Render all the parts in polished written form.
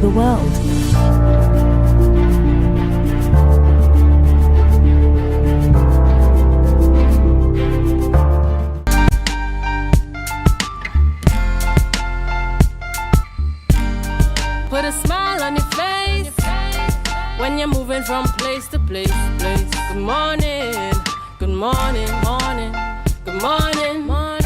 the world. Put a smile on your face when you're moving from place to place. Good morning, good morning, morning, good morning, morning.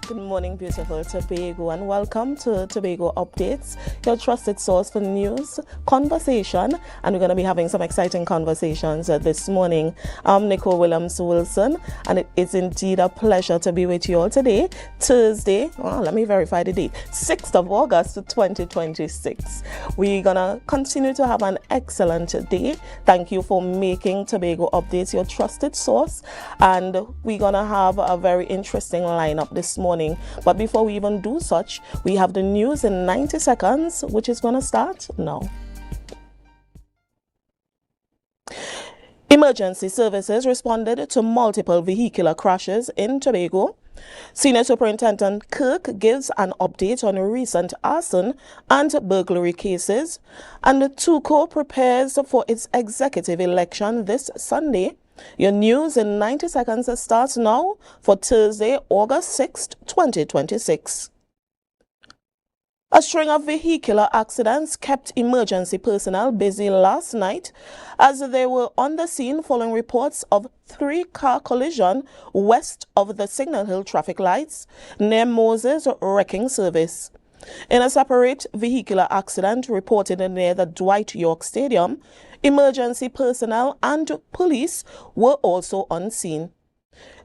Good morning, beautiful Tobago, and welcome to Tobago Updates, your trusted source for news, conversation, and we're going to be having some exciting conversations this morning. I'm Nicole Williams-Wilson, and it is indeed a pleasure to be with you all today, Thursday, let me verify the date, 6th of August 2026. We're going to continue to have an excellent day. Thank you for making Tobago Updates your trusted source, and we're going to have a very interesting lineup this morning. But before we even do such, we have the news in 90 seconds, which is going to start now. Emergency services responded to multiple vehicular crashes in Tobago. Senior Superintendent Kirk gives an update on recent arson and burglary cases, and TUCO prepares for its executive election this Sunday. Your news in 90 seconds starts now for Thursday, August 6th, 2026. A string of vehicular accidents kept emergency personnel busy last night as they were on the scene following reports of 3-car collision west of the Signal Hill traffic lights near Moses Wrecking Service. In a separate vehicular accident reported near the Dwight York Stadium, emergency personnel and police were also on scene.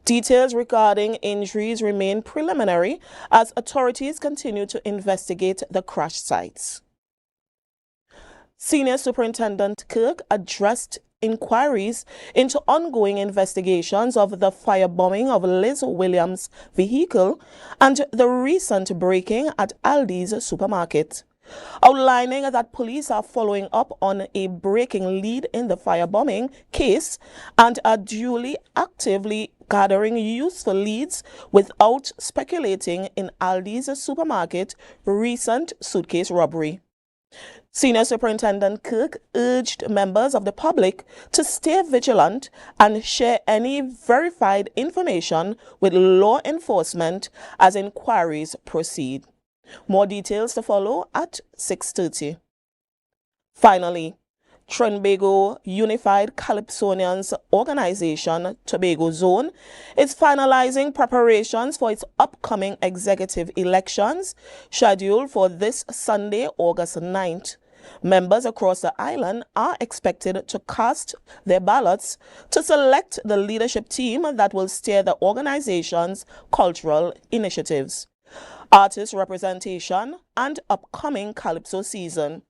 Details regarding injuries remain preliminary as authorities continue to investigate the crash sites. Senior Superintendent Kirk addressed inquiries into ongoing investigations of the firebombing of Liz Williams' vehicle and the recent breaking at Aldi's supermarket, outlining that police are following up on a breaking lead in the firebombing case and are duly actively gathering useful leads without speculating in Aldi's supermarket recent suitcase robbery. Senior Superintendent Kirk urged members of the public to stay vigilant and share any verified information with law enforcement as inquiries proceed. More details to follow at 6:30. Finally, Tobago Unified Calypsonians Organization, Tobago Zone, is finalizing preparations for its upcoming executive elections scheduled for this Sunday, August 9th. Members across the island are expected to cast their ballots to select the leadership team that will steer the organization's cultural initiatives, artist representation, and upcoming Calypso season.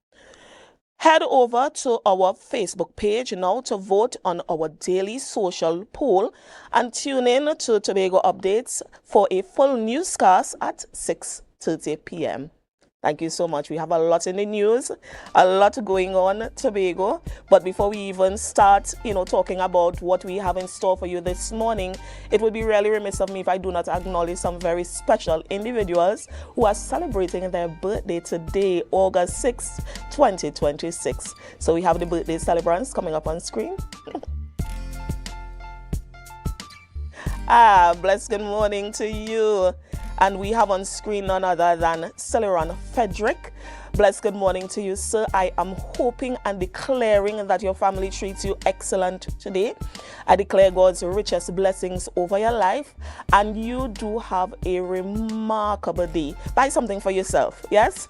Head over to our Facebook page now to vote on our daily social poll and tune in to Tobago Updates for a full newscast at 6:30 p.m. Thank you so much. We have a lot in the news, a lot going on, Tobago. But before we even start, talking about what we have in store for you this morning, it would be really remiss of me if I do not acknowledge some very special individuals who are celebrating their birthday today, August 6th, 2026. So we have the birthday celebrants coming up on screen. Blessed good morning to you. And we have on screen none other than Celeron Frederick. Blessed good morning to you, sir. I am hoping and declaring that your family treats you excellent today. I declare God's richest blessings over your life, and you do have a remarkable day. Buy something for yourself, yes?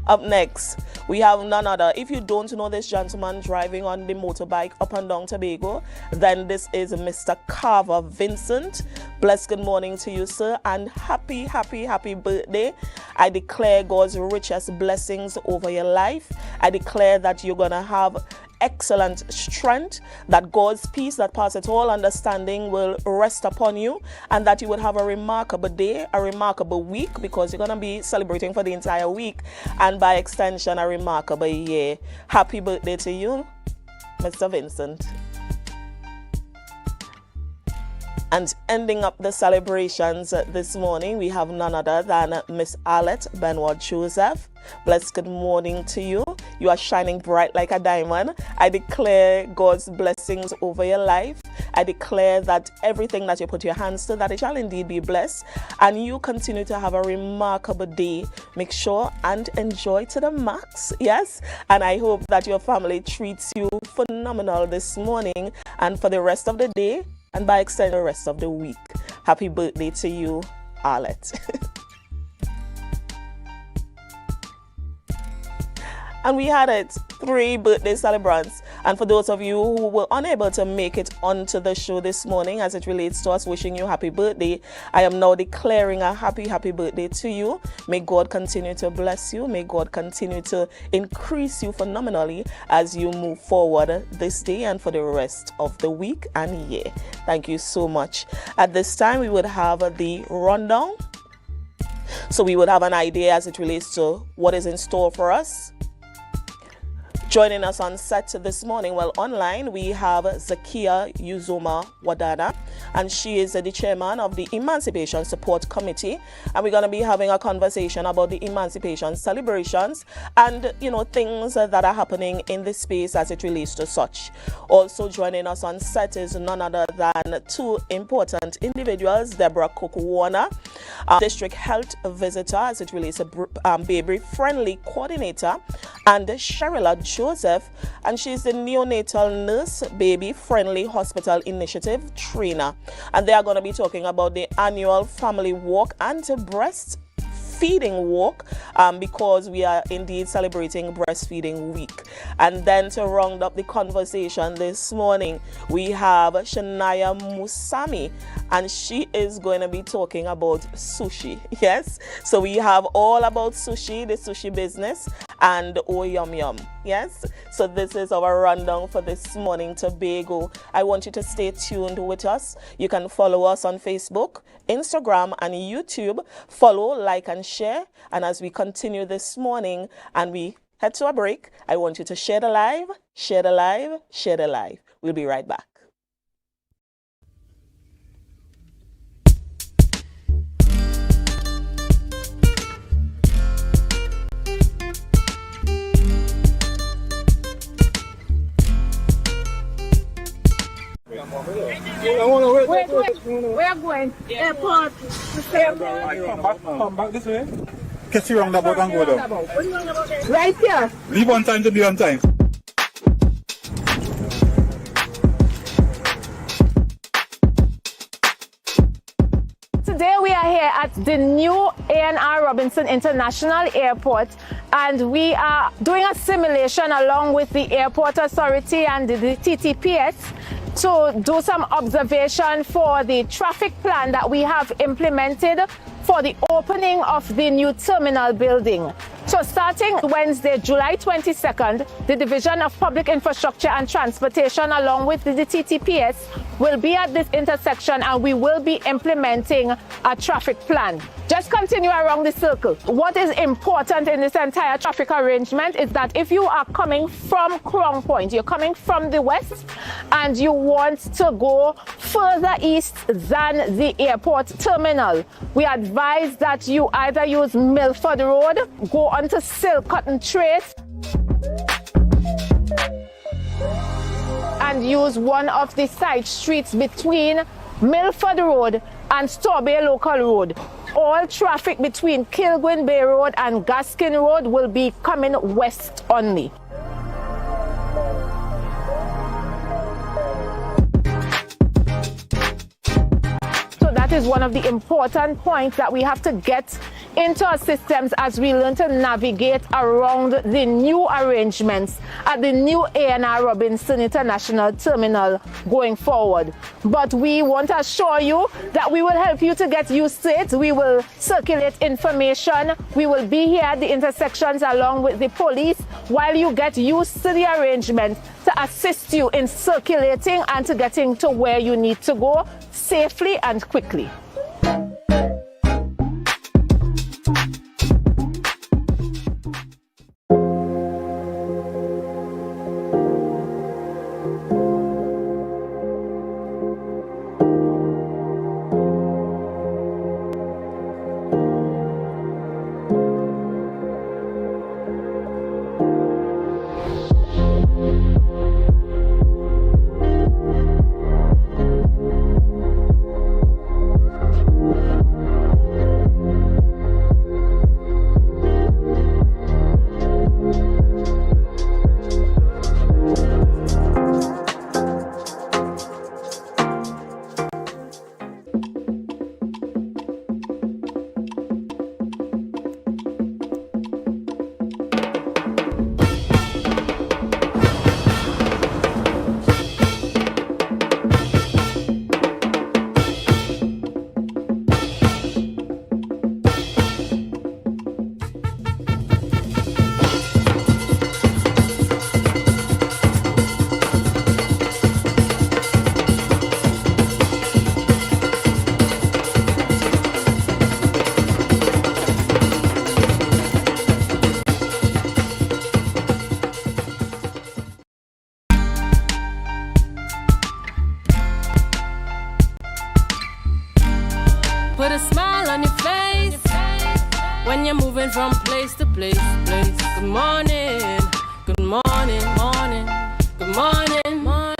Up next, we have none other. If you don't know this gentleman driving on the motorbike up and down Tobago, then this is Mr. Carver Vincent. Blessed good morning to you, sir, and happy birthday. I declare God's richest blessings over your life. I declare that you're going to have excellent strength, that God's peace that passeth all understanding will rest upon you, and that you would have a remarkable day, a remarkable week, because you're going to be celebrating for the entire week, and by extension a remarkable year. Happy birthday to you, Mr. Vincent. And ending up the celebrations this morning, we have none other than Miss Arlette Benoit Joseph. Blessed good morning to you. You are shining bright like a diamond. I declare God's blessings over your life. I declare that everything that you put your hands to, that it shall indeed be blessed. And you continue to have a remarkable day. Make sure and enjoy to the max. Yes. And I hope that your family treats you phenomenal this morning and for the rest of the day, and by extension the rest of the week. Happy birthday to you, Arlette. And we had 3 birthday celebrants. And for those of you who were unable to make it onto the show this morning as it relates to us wishing you happy birthday, I am now declaring a happy birthday to you. May God continue to bless you. May God continue to increase you phenomenally as you move forward this day and for the rest of the week and year. Thank you so much. At this time, we would have the rundown. So we would have an idea as it relates to what is in store for us. Joining us on set this morning, well, online, we have Zakia Uzoma Wadada, and she is the chairman of the Emancipation Support Committee. And we're going to be having a conversation about the emancipation celebrations and, things that are happening in this space as it relates to such. Also joining us on set is none other than 2 important individuals, Deborah Cook-Warner, district health visitor as it relates to baby-friendly coordinator, and Sherilla Joseph, and she's the neonatal nurse baby friendly hospital initiative trainer, and they are going to be talking about the annual family walk and breast feeding walk because we are indeed celebrating breastfeeding week. And then to round up the conversation this morning, we have Shania Musami, and she is going to be talking about sushi. Yes, so we have all about sushi, the sushi business, and oh yum yum. Yes, so this is our rundown for this morning, Tobago. I want you to stay tuned with us. You can follow us on Facebook, Instagram, and YouTube. Follow, like, and share. And as we continue this morning and we head to a break, I want you to share the live, share the live, share the live. We'll be right back. Wait. We are going. Airport. Come back this way. Catch you roundabout and go down. Right here. Leave on time to be on time. Today we are here at the new A&R Robinson International Airport, and we are doing a simulation along with the Airport Authority and the TTPS to do some observation for the traffic plan that we have implemented for the opening of the new terminal building. So starting Wednesday, July 22nd, the Division of Public Infrastructure and Transportation along with the TTPS will be at this intersection, and we will be implementing a traffic plan. Just continue around the circle. What is important in this entire traffic arrangement is that if you are coming from Crown Point, you're coming from the west and you want to go further east than the airport terminal, we advise that you either use Milford Road, go onto Silk Cotton Trace, and use one of the side streets between Milford Road and Tobago Local Road. All traffic between Kilgwin Bay Road and Gaskin Road will be coming west only. So that is one of the important points that we have to get into our systems as we learn to navigate around the new arrangements at the new A&R Robinson International Terminal going forward. But we want to assure you that we will help you to get used to it. We will circulate information. We will be here at the intersections along with the police while you get used to the arrangements to assist you in circulating and to getting to where you need to go safely and quickly. Put a smile on your face when you're moving from place to place. Good morning, good morning, morning, good morning, morning.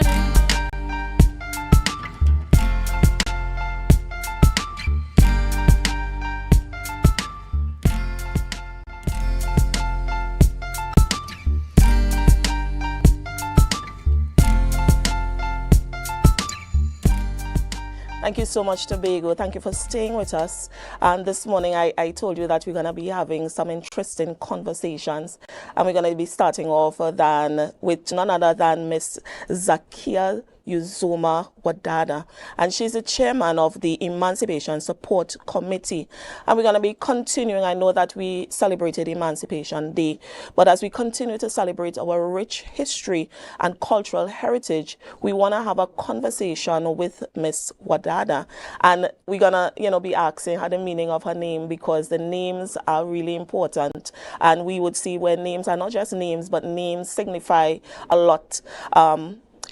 Thank you so much, Tobago. Thank you for staying with us. And this morning, I told you that we're going to be having some interesting conversations. And we're going to be starting off with none other than Miss Zakia Uzoma Wadada, and she's the chairman of the Emancipation Support Committee. And we're going to be continuing. I know that we celebrated Emancipation Day, but as we continue to celebrate our rich history and cultural heritage, we want to have a conversation with Miss Wadada, and we're going to, be asking her the meaning of her name, because the names are really important. And we would see where names are not just names, but names signify a lot.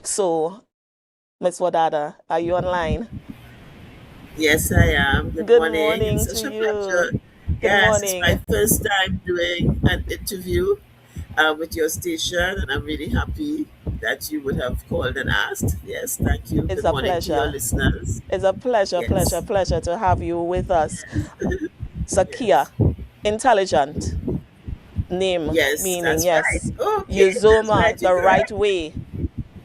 So Ms. Wadada, are you online? Yes, I am. Good morning. It's to you. Good Yes, morning. It's my first time doing an interview with your station, and I'm really happy that you would have called and asked. Yes, thank you. It's Good a morning pleasure. to your listeners. It's a pleasure, Yes. pleasure to have you with us. Zakia, Yes. intelligent, name, Yes, meaning, that's yes. right. Okay, that's Uzoma, right. the You're right way.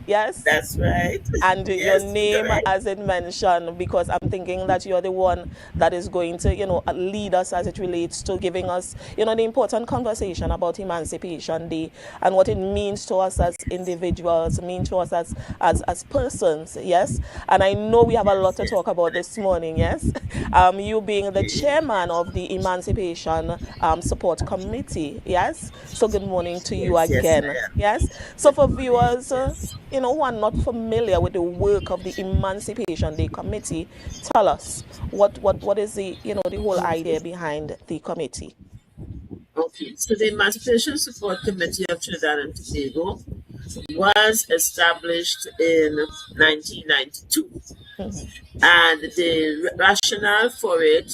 Yes? That's right. And Yes, your you're name, right. as it mentioned, because I'm thinking that you're the one that is going to, lead us as it relates to giving us, the important conversation about Emancipation Day and what it means to us as individuals, means to us as persons, yes? And I know we have a lot to talk about this morning, yes? You being the chairman of the Emancipation Support Committee, yes? So good morning to you Yes, again, I am. yes? So for viewers, who are not familiar with the work of the Emancipation Day Committee, tell us what is the the whole idea behind the committee. Okay, so the Emancipation Support Committee of Trinidad and Tobago was established in 1992. And the rationale for it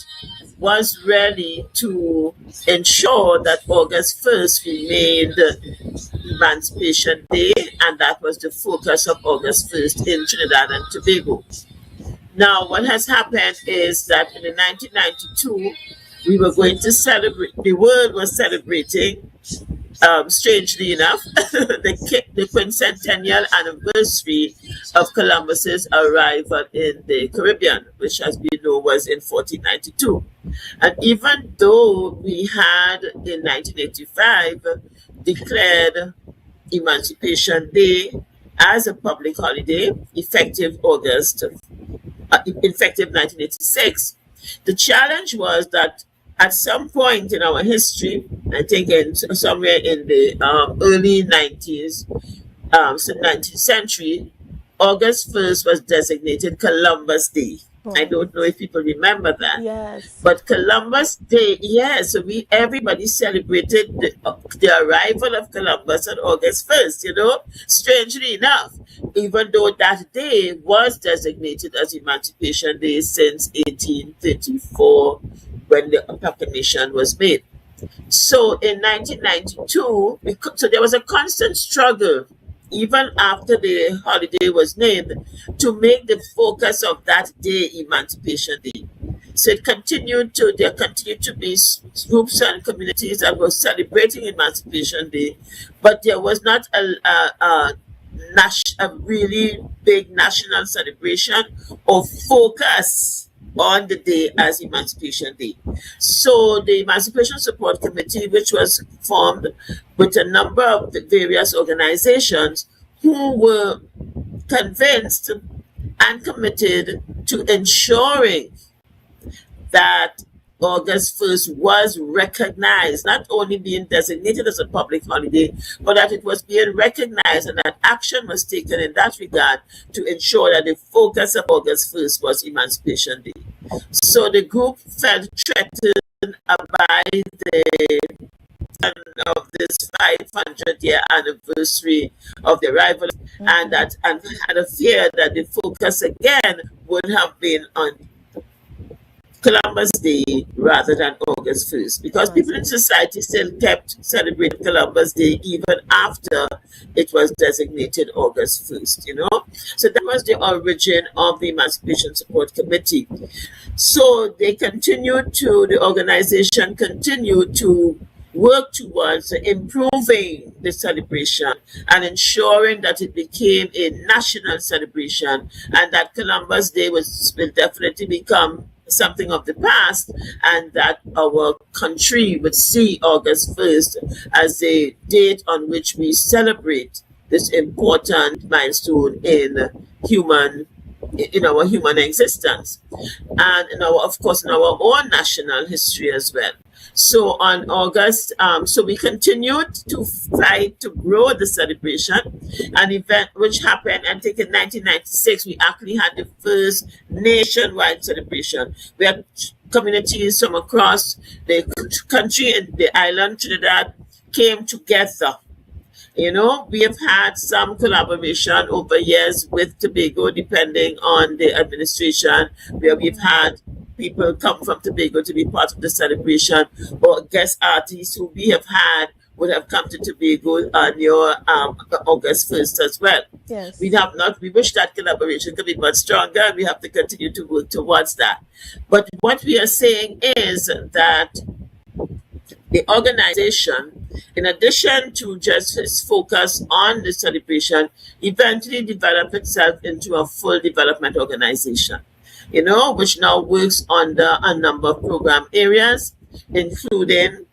was really to ensure that August 1st remained Emancipation Day, and that was the focus of August 1st in Trinidad and Tobago. Now, what has happened is that in the 1992, we were going to celebrate, the world was celebrating, strangely enough, the quincentennial anniversary of Columbus's arrival in the Caribbean, which, as we know, was in 1492. And even though we had in 1985 declared Emancipation Day as a public holiday, effective 1986. The challenge was that at some point in our history, I think somewhere in the early 90s, 19th century, August 1st was designated Columbus Day. I don't know if people remember that. Yes. But Columbus Day, yes, so everybody celebrated the arrival of Columbus on August 1st, strangely enough, even though that day was designated as Emancipation Day since 1834 when the proclamation was made. So in 1992, so there was a constant struggle even after the holiday was named, to make the focus of that day Emancipation Day. So there continued to be groups and communities that were celebrating Emancipation Day, but there was not a really big national celebration or focus on the day as Emancipation Day. So the Emancipation Support Committee, which was formed with a number of the various organizations who were convinced and committed to ensuring that August 1st was recognized, not only being designated as a public holiday, but that it was being recognized and that action was taken in that regard to ensure that the focus of August 1st was Emancipation Day. So the group felt threatened by the of this 500-year anniversary of the arrival, and had a fear that the focus again would have been on Columbus Day rather than August 1st, because people in society still kept celebrating Columbus Day even after it was designated August 1st, So that was the origin of the Emancipation Support Committee. So the organization continued to work towards improving the celebration and ensuring that it became a national celebration, and that Columbus Day will definitely become something of the past, and that our country would see August 1st as a date on which we celebrate this important milestone in our human existence, and in our own national history as well. So on August, so we continued to fight to grow the celebration, an event which happened, I think in 1996, we actually had the first nationwide celebration. We had communities from across the country and the island, Trinidad, came together. We have had some collaboration over years with Tobago, depending on the administration, where we've had people come from Tobago to be part of the celebration, or guest artists who we have had would have come to Tobago on your August 1st as well. Yes. We wish that collaboration could be much stronger, and we have to continue to work towards that. But what we are saying is that the organization, in addition to just its focus on the celebration, eventually developed itself into a full development organization, which now works under a number of program areas, including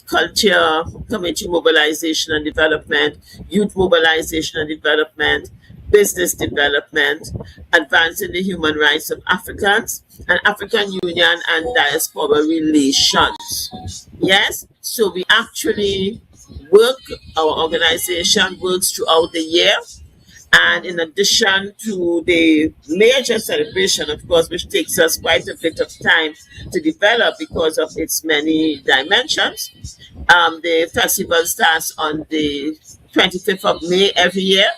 culture, community mobilization and development, youth mobilization and development, business development, advancing the human rights of Africans, and African Union and diaspora relations. Yes, so we actually our organization works throughout the year. And in addition to the major celebration, of course, which takes us quite a bit of time to develop because of its many dimensions, the festival starts on the 25th of May every year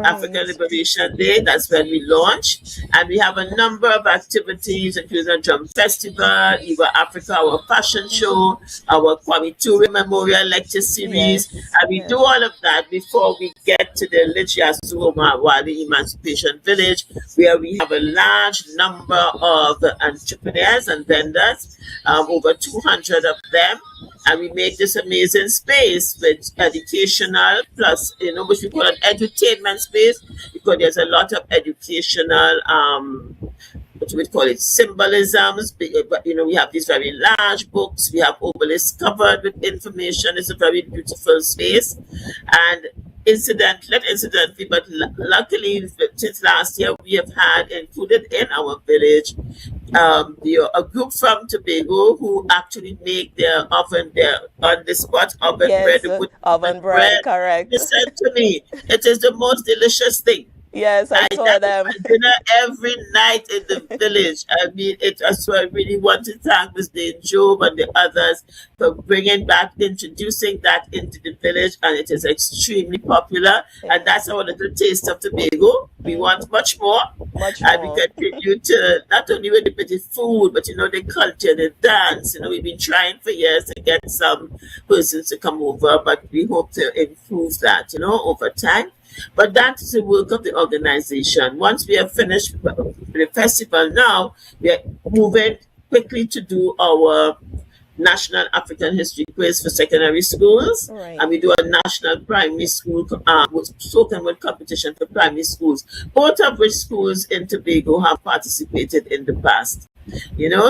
African Liberation Day. That's when we launch. And we have a number of activities, including a drum festival, Eva Africa, our fashion show, our Kwame Ture Memorial Lecture Series. And we do all of that before we get to the Lichiasuoma Wali Emancipation Village, where we have a large number of entrepreneurs and vendors, over 200 of them. And we make this amazing space with educational plus, which we call an edutainment space, because there's a lot of educational, what we call it, symbolisms. But, we have these very large books. We have obelisks covered with information. It's a very beautiful space. And incidentally, but luckily, since last year, we have had included in our village a group from Tobago who actually make their on the spot oven bread. Oven bread, correct. Listen to me, it is the most delicious thing. Yes, I saw them. Dinner every night in the village. I mean, so I really want to thank Ms. Dane Job and the others for introducing that into the village, and it is extremely popular. And that's our little taste of Tobago. We want much more. And we continue to, not only with the pretty food, but the culture, the dance. We've been trying for years to get some persons to come over, but we hope to improve that, over time. But that is the work of the organization. Once we have finished the festival now, we are moving quickly to do our National African History Quiz for secondary schools. And we do a national primary school spoken word competition for primary schools, both of which schools in Tobago have participated in the past.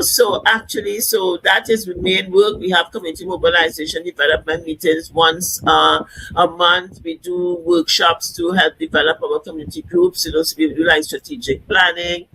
So that is the main work. We have community mobilization development meetings once a month. We do workshops to help develop our community groups, so we do like strategic planning,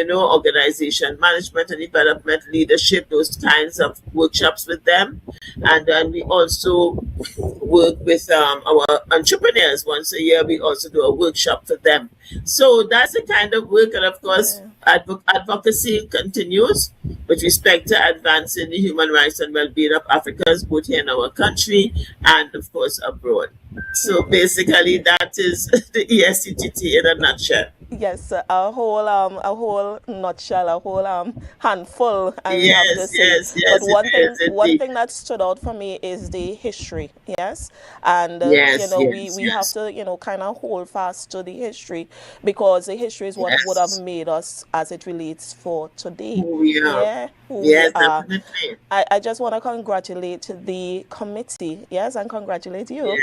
organization management and development, leadership, those kinds of workshops with them. And then we also work with our entrepreneurs. Once a year, we also do a workshop for them. So that's the kind of work. And of course, advocacy continues with respect to advancing the human rights and well-being of Africans, both here in our country and, of course, abroad. So basically, that is the ESCTT in a nutshell. Yes, a whole nutshell, a whole handful. Yes. But one thing that stood out for me is the history. Yes, and we have to kind of hold fast to the history, because the history is what would have made us as it relates for today. Who we are. Yeah. Definitely. I just want to congratulate the committee, and congratulate you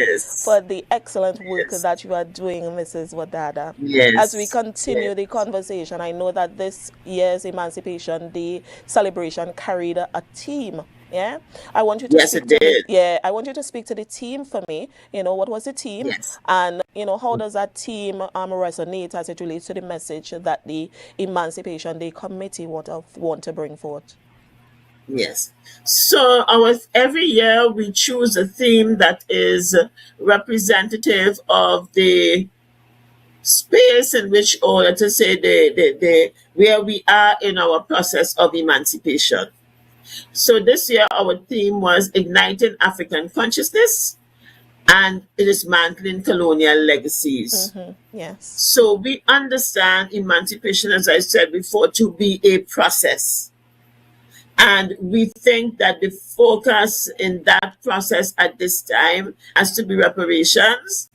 for the excellent work that you are doing, Mrs. Wadada. As we continue the conversation, I know that this year's Emancipation Day celebration carried a theme. Yeah, I want you to I want you to speak to the team for me. What was the team, and how does that team resonate as it relates to the message that the Emancipation Day Committee want to bring forth? Yes. So every year we choose a theme that is representative of the space in which, or let us say, the where we are in our process of emancipation. So this year our theme was Igniting African Consciousness and Dismantling Colonial Legacies. Yes. So we understand emancipation, as I said before, to be a process. And we think that the focus in that process at this time has to be reparations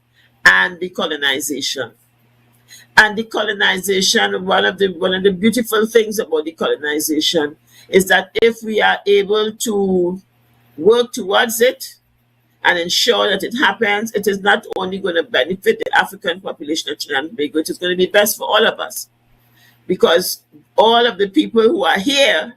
and decolonization. And decolonization, one of the beautiful things about decolonization is that if we are able to work towards it and ensure that it happens, it is not only going to benefit the African population of Trinidad and Tobago, it is going to be best for all of us. Because all of the people who are here,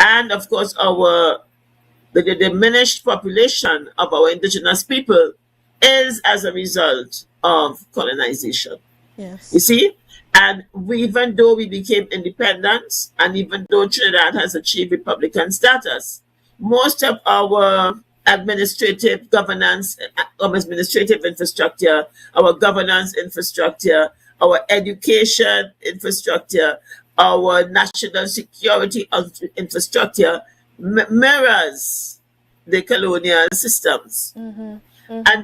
and of course the diminished population of our indigenous people, is as a result of colonization. Yes. You see? And even though we became independent, and even though Trinidad has achieved Republican status, most of our administrative governance, our administrative infrastructure, our governance infrastructure, our education infrastructure, our national security infrastructure mirrors the colonial systems. And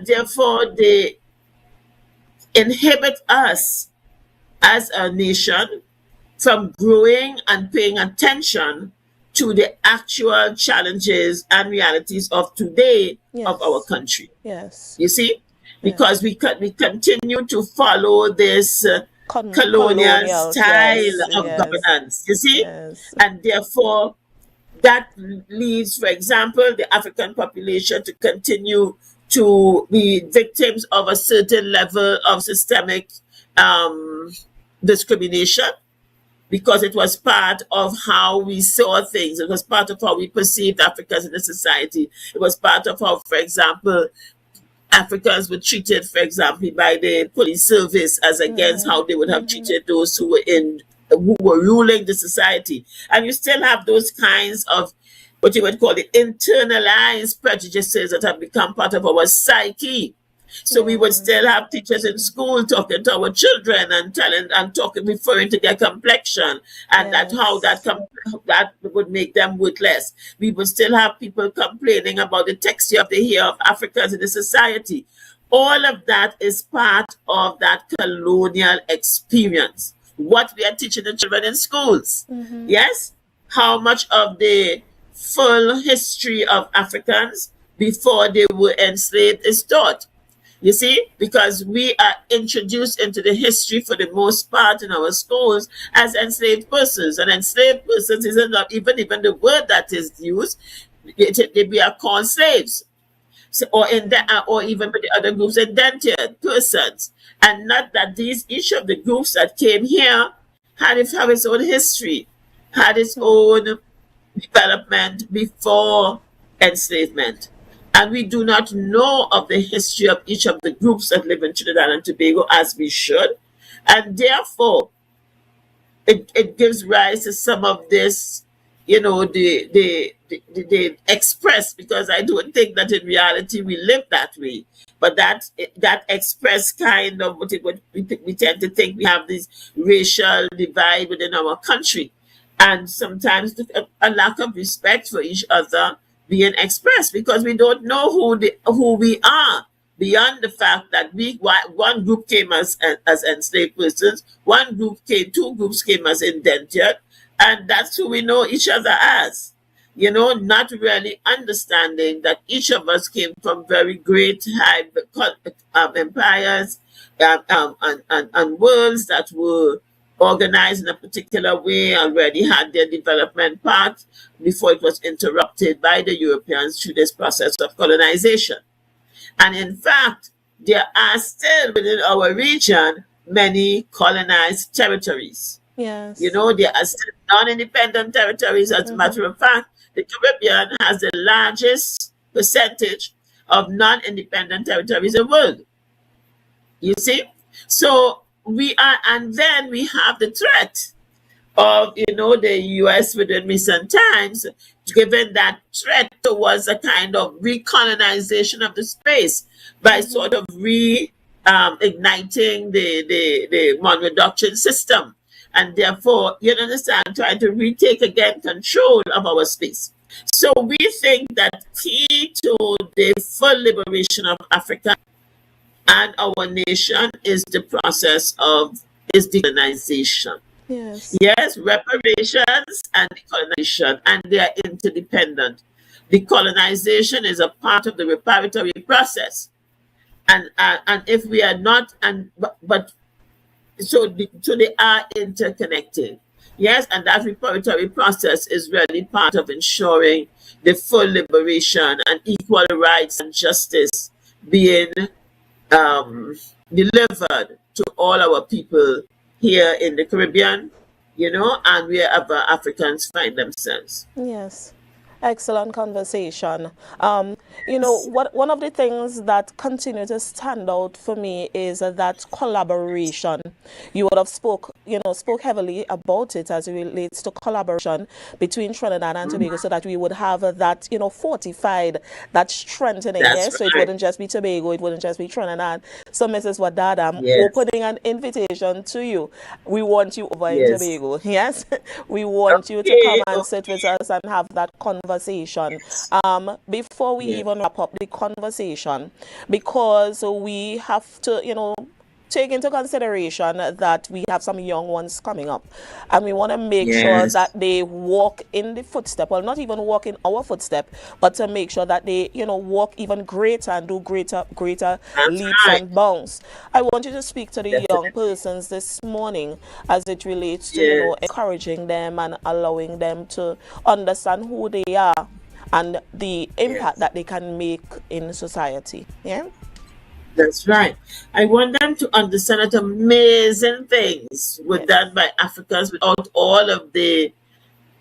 therefore, inhibit us as a nation from growing and paying attention to the actual challenges and realities of today of our Yes. country. Yes. You see? Yes. Because we continue to follow this colonial Colonial. style Yes. of Yes. governance, you see? Yes. And therefore, that leads, for example, the African population to continue to be victims of a certain level of systemic discrimination, because it was part of how we saw things. It was part of how we perceived Africans in the society. It was part of how, for example, Africans were treated, for example, by the police service as against how they would have treated those who were ruling the society. And you still have those kinds of what you would call the internalized prejudices that have become part of our psyche. So we would still have teachers in school talking to our children and talking, referring to their complexion, and that how that would make them worthless. We would still have people complaining about the texture of the hair of Africans in the society. All of that is part of that colonial experience. What we are teaching the children in schools. Yes? How much of the full history of Africans before they were enslaved is taught. You see, because we are introduced into the history for the most part in our schools as enslaved persons. And enslaved persons isn't even the word that is used. We are called slaves. So, or even with the other groups, indentured persons. And not that each of the groups that came here have its own history, had its own development before enslavement. And we do not know of the history of each of the groups that live in Trinidad and Tobago as we should. And therefore, it gives rise to some of this, the express, because I don't think that in reality we live that way. But that express kind of we tend to think we have this racial divide within our country. And sometimes a lack of respect for each other being expressed, because we don't know who we are, beyond the fact that one group came as enslaved persons, two groups came as indentured, and that's who we know each other as. Not really understanding that each of us came from very great high empires and worlds that were organized in a particular way, already had their development path before it was interrupted by the Europeans through this process of colonization. And in fact, there are still within our region many colonized territories. Yes. There are still non-independent territories. As a matter of fact, the Caribbean has the largest percentage of non-independent territories in the world. You see? So and then we have the threat of, the US within recent times, given that threat towards a kind of recolonization of the space by sort of igniting the Monroe Doctrine system. And therefore, you understand, trying to retake again control of our space. So we think that key to the full liberation of Africa and our nation is the process of decolonization. Yes. Yes, reparations and decolonization, and they are interdependent. Decolonization is a part of the reparatory process, and if we are not, so they are interconnected. Yes, and that reparatory process is really part of ensuring the full liberation and equal rights and justice being delivered to all our people here in the Caribbean, and wherever Africans find themselves. Yes. Excellent conversation. One of the things that continue to stand out for me is that collaboration. You would have spoke heavily about it as it relates to collaboration between Trinidad and Tobago, so that we would have that, fortified, that strengthening. That's Yes, so it right. wouldn't just be Tobago, it wouldn't just be Trinidad. So, Mrs. Wadad, I'm Yes. opening an invitation to you. We want you over in Yes. Tobago. Yes, we want you to Okay, come and sit with us and have that conversation. Before we Yes. even wrap up the conversation, because we have to, take into consideration that we have some young ones coming up, and we want to make sure Yes. that they walk in the footstep, well, not even walk in our footstep, but to make sure that they, walk even greater and do greater That's leaps right. and bounds. I want you to speak to the young Definitely. persons this morning as it relates to, Yes. encouraging them and allowing them to understand who they are and the impact Yes. that they can make in society. Yeah. That's right. I want them to understand that amazing things were Yes. done by Africans without all of the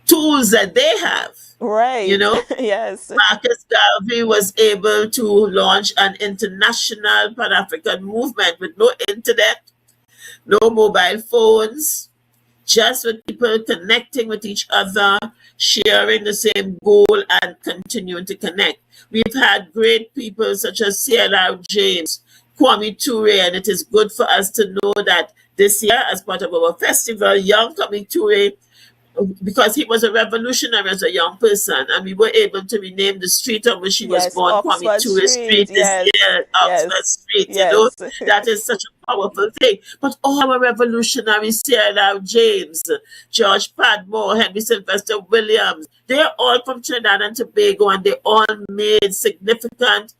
tools that they have. You Right. know, Yes. Marcus Garvey was able to launch an international Pan-African movement with no internet, no mobile phones, just with people connecting with each other, sharing the same goal, and continuing to connect. We've had great people such as C.L.R. James, Kwame Ture, and it is good for us to know that this year, as part of our festival, young Kwame Ture, because he was a revolutionary as a young person, and we were able to rename the street on which he was Yes. born, Kwame Oxford Ture Street. Street, this Yes. year, Oxford Yes. Street, Yes. that is such a powerful thing. But all our revolutionaries, C.L.R. James, George Padmore, Henry Sylvester Williams, they're all from Trinidad and Tobago, and they all made significant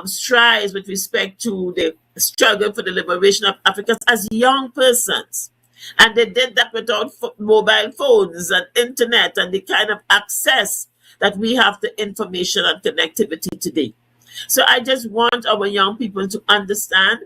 strides with respect to the struggle for the liberation of Africans as young persons. And they did that without mobile phones and internet and the kind of access that we have to information and connectivity today. So I just want our young people to understand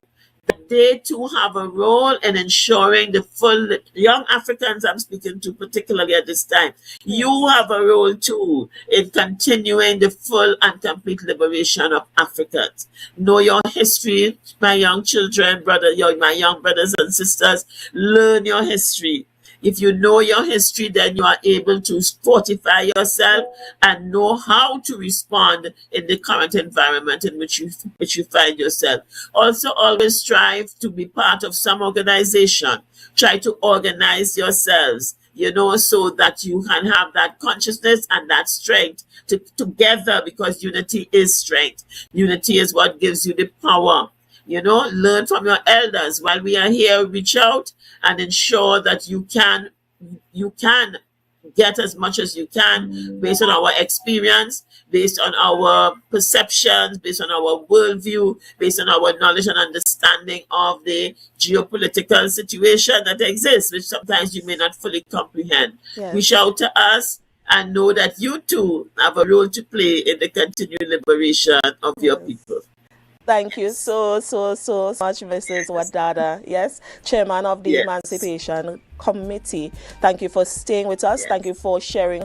that they too have a role in ensuring the full young Africans I'm speaking to, particularly at this time. You have a role too in continuing the full and complete liberation of Africans. Know your history, my young children, my young brothers and sisters. Learn your history. If you know your history, then you are able to fortify yourself and know how to respond in the current environment in which you find yourself. Also, always strive to be part of some organization. Try to organize yourselves, so that you can have that consciousness and that strength together, because unity is strength. Unity is what gives you the power. Learn from your elders. While we are here, reach out and ensure that you can get as much as you can based on our experience, based on our perceptions, based on our worldview, based on our knowledge and understanding of the geopolitical situation that exists, which sometimes you may not fully comprehend. Yes. Reach out to us and know that you too have a role to play in the continued liberation of your people. Thank you so much, Mrs. Wadada. Yes, Chairman of the Yes. Emancipation Committee. Thank you for staying with us. Yes. Thank you for sharing,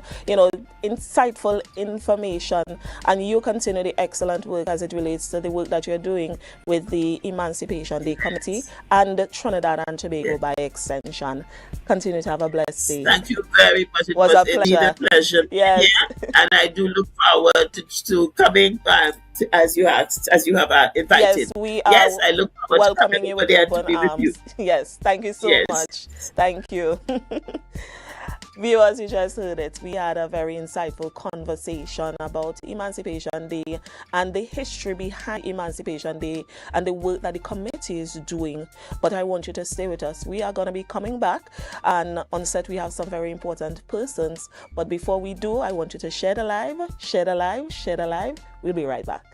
insightful information. And you continue the excellent work as it relates to the work that you're doing with the Emancipation Day Committee and Trinidad and Tobago by extension. Continue to have a blessed day. Thank you very much. It Was was a indeed a pleasure. Yes. Yeah, and I do look forward to coming back as you have invited. Yes, we are Yes, I look forward welcoming to you coming over with there to open be with arms. you. Yes, thank you so Yes. much. Thank you. Viewers, you just heard it. We had a very insightful conversation about Emancipation Day and the history behind Emancipation Day and the work that the committee is doing. But I want you to stay with us. We are going to be coming back, and on set we have some very important persons. But before we do, I want you to share the live, share the live, share the live. We'll be right back.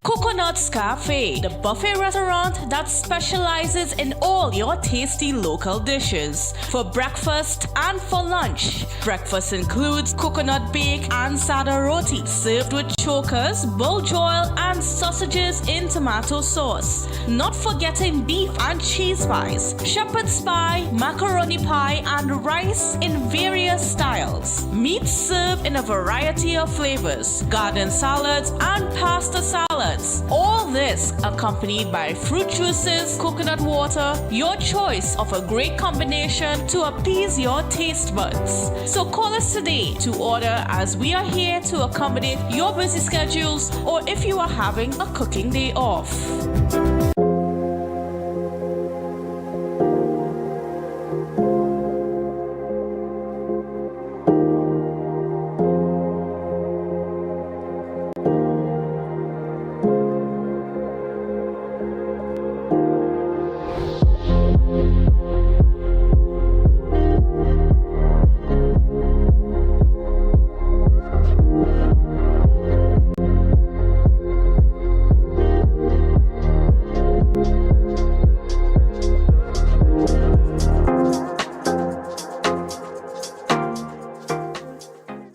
Coconut's Cafe, the buffet restaurant that specializes in all your tasty local dishes. For breakfast and for lunch. Breakfast includes coconut bake and sada roti, served with chokers, bull joil, and sausages in tomato sauce. Not forgetting beef and cheese pies, shepherd's pie, macaroni pie, and rice in various styles. Meat served in a variety of flavors, garden salads, and pasta salads. All this accompanied by fruit juices, coconut water, your choice of a great combination to appease your taste buds. So call us today to order, as we are here to accommodate your busy schedules, or if you are having a cooking day off.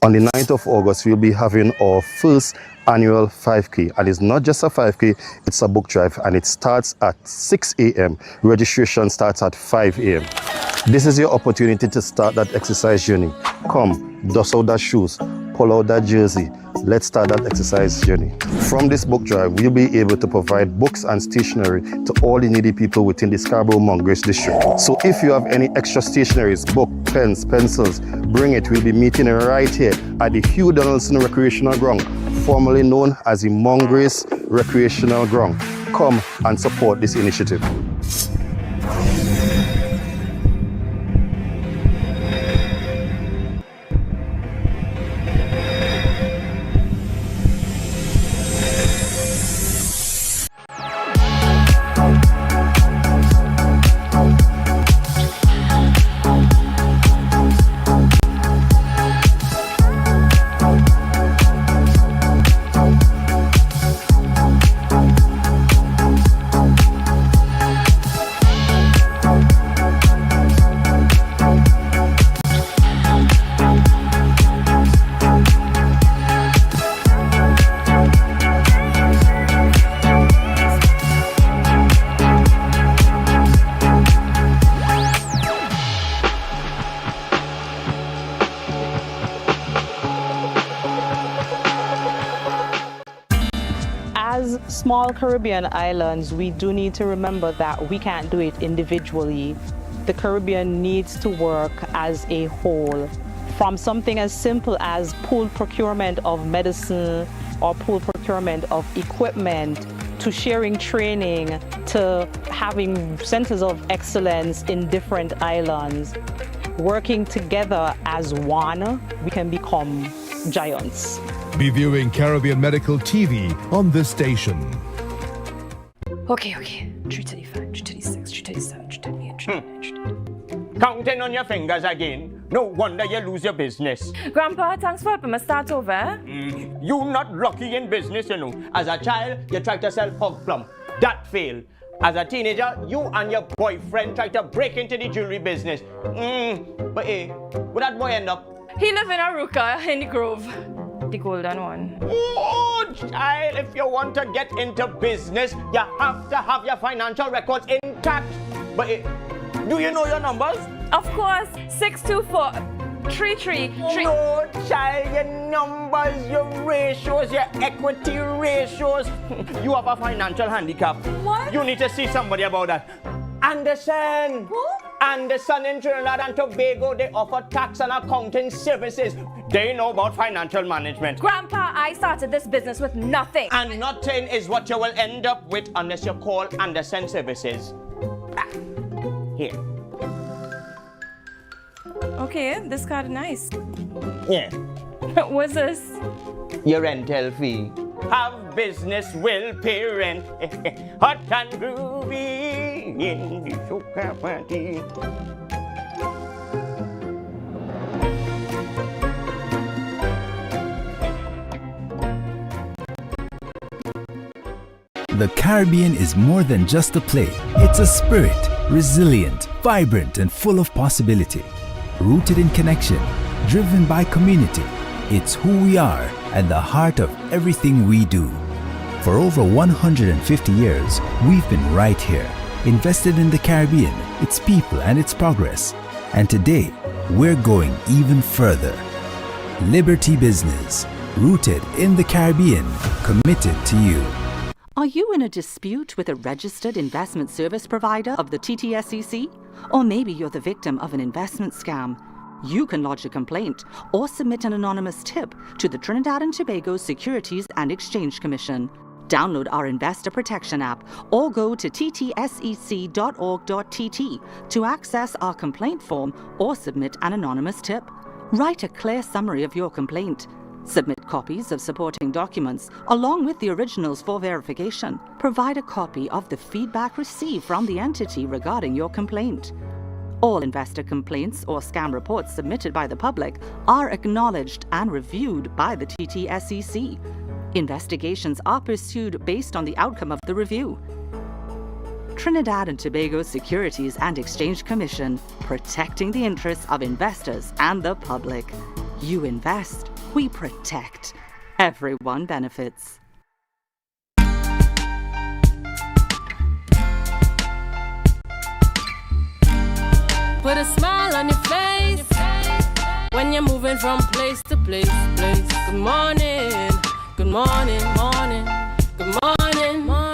On the 9th of August, we'll be having our first annual 5K, and it's not just a 5K, it's a book drive, and it starts at 6 a.m. Registration starts at 5 a.m. This is your opportunity to start that exercise journey. Come, dust out that shoes, pull out that jersey. Let's start that exercise journey. From this book drive, we'll be able to provide books and stationery to all the needy people within the Scarborough-Mongrace district. So if you have any extra stationaries, book, pens, pencils, bring it. We'll be meeting right here at the Hugh Donaldson Recreational Ground, formerly known as the Mongrace Recreational Ground. Come and support this initiative. As small Caribbean islands, we do need to remember that we can't do it individually. The Caribbean needs to work as a whole. From something as simple as pooled procurement of medicine or pooled procurement of equipment, to sharing training, to having centers of excellence in different islands. Working together as one, we can become giants. Be viewing Caribbean Medical TV on this station. Okay. 335, 336, 337, 338, 339. Counting on your fingers again. No wonder you lose your business. Grandpa, thanks for helping me start over. You not lucky in business, you know. As a child, you tried to sell hog plum. That failed. As a teenager, you and your boyfriend tried to break into the jewelry business. But hey, where that boy end up? He live in Aruka in the Grove. The golden one. Oh, child, if you want to get into business, you have to have your financial records intact. But hey, do you know your numbers? Of course, 624-333. No, child, your numbers, your ratios, your equity ratios. You have a financial handicap. What? You need to see somebody about that. Anderson. Who? Anderson in Trinidad and Tobago, they offer tax and accounting services. They know about financial management. Grandpa, I started this business with nothing. And nothing is what you will end up with unless you call Anderson Services. Here. Okay, this card is nice. Yeah. What's this? Your rental fee. Have business will pay rent. Hot and groovy in the soca party. The Caribbean is more than just a play. It's a spirit, resilient, vibrant, and full of possibility. Rooted in connection, driven by community. It's who we are at the heart of everything we do. For over 150 years, we've been right here, invested in the Caribbean, its people and its progress. And today, we're going even further. Liberty Business, rooted in the Caribbean, committed to you. Are you in a dispute with a registered investment service provider of the TTSEC? Or maybe you're the victim of an investment scam? You can lodge a complaint or submit an anonymous tip to the Trinidad and Tobago Securities and Exchange Commission. Download our Investor Protection app or go to ttsec.org.tt to access our complaint form or submit an anonymous tip. Write a clear summary of your complaint. Submit copies of supporting documents along with the originals for verification. Provide a copy of the feedback received from the entity regarding your complaint. All investor complaints or scam reports submitted by the public are acknowledged and reviewed by the TTSEC. Investigations are pursued based on the outcome of the review. Trinidad and Tobago Securities and Exchange Commission, protecting the interests of investors and the public. You invest, we protect, everyone benefits. Put a smile on your face when you're moving from place to place. Good morning, good morning, morning, good morning, morning.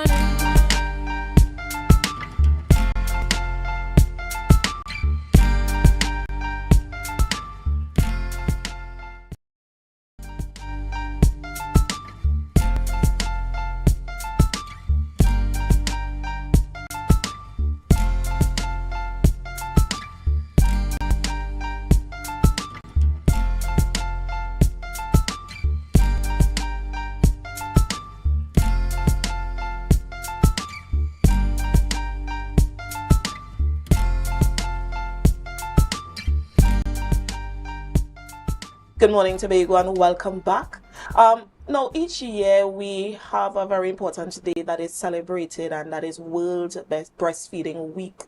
Good morning, Tobago, and welcome back. Now, each year we have a very important day that is celebrated, and that is World Breastfeeding Week.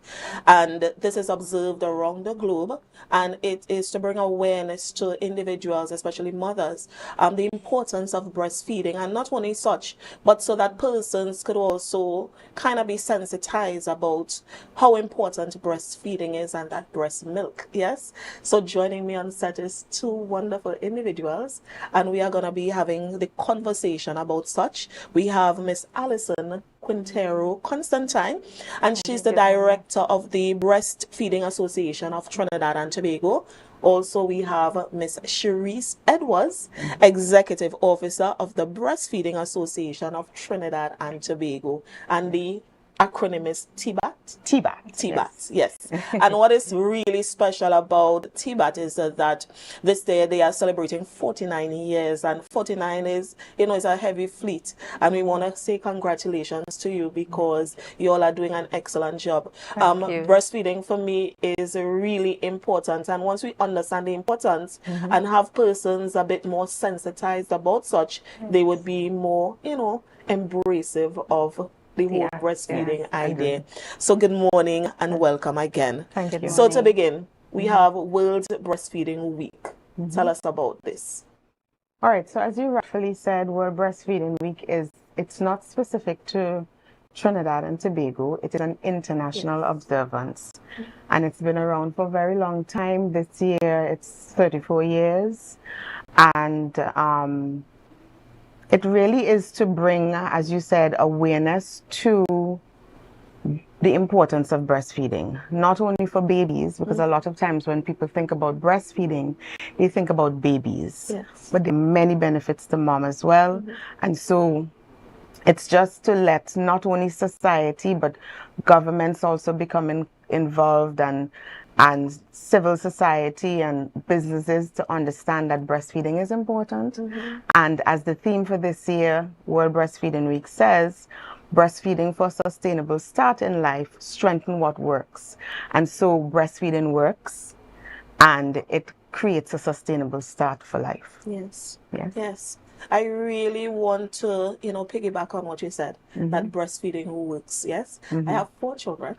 And this is observed around the globe, and it is to bring awareness to individuals, especially mothers, the importance of breastfeeding. And not only such, but so that persons could also kind of be sensitized about how important breastfeeding is and that breast milk. Yes? So joining me on set is two wonderful individuals, and we are going to be having the conversation about such. We have Miss Alison Quintero Constantine, and she's the director of the Breastfeeding Association of Trinidad and Tobago. Also, we have Miss Cherise Edwards, executive officer of the Breastfeeding Association of Trinidad and Tobago, and the acronym is TBAT. TBAT, yes. And what is really special about TBAT is that this day they are celebrating 49 years, and 49 is, is a heavy fleet. And we want to say congratulations to you, because you all are doing an excellent job. Breastfeeding for me is really important. And once we understand the importance and have persons a bit more sensitized about such, they would be more, embracive of the whole breastfeeding idea. So good morning and welcome again. Thank you. So to begin, we have World Breastfeeding Week. Tell us about this. All right, so as you rightfully said, World Breastfeeding Week it's not specific to Trinidad and Tobago. It is an international observance, and it's been around for a very long time. This year it's 34 years, and it really is to bring, as you said, awareness to the importance of breastfeeding, not only for babies, because a lot of times when people think about breastfeeding, they think about babies, but there are many benefits to mom as well. And so it's just to let not only society, but governments also become involved, and civil society and businesses to understand that breastfeeding is important. And as the theme for this year, World Breastfeeding Week says, breastfeeding for sustainable start in life, strengthen what works. And so breastfeeding works, and it creates a sustainable start for life. Yes. I really want to, piggyback on what you said, that breastfeeding works, yes? I have 4 children,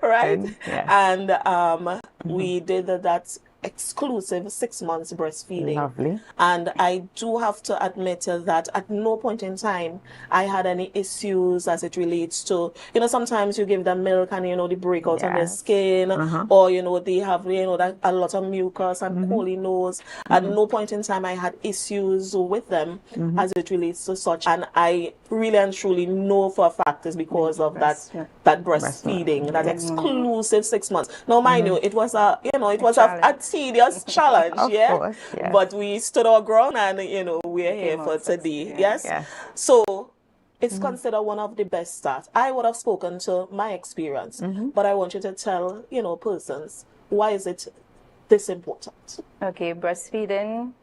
right? And we did that exclusive 6 months breastfeeding. Lovely. And I do have to admit that at no point in time I had any issues as it relates to, sometimes you give them milk and, they break out on their skin, or, they have, that a lot of mucus and poorly nose. At no point in time I had issues with them as it relates to such. And I really and truly know for a fact it's because of that breastfeeding, that exclusive 6 months. Now, mind you, it was a tedious challenge, of course, yes. But we stood our ground, and we're here for today. Yes. So it's considered one of the best starts. I would have spoken to my experience, but I want you to tell persons, why is it this important? Okay, breastfeeding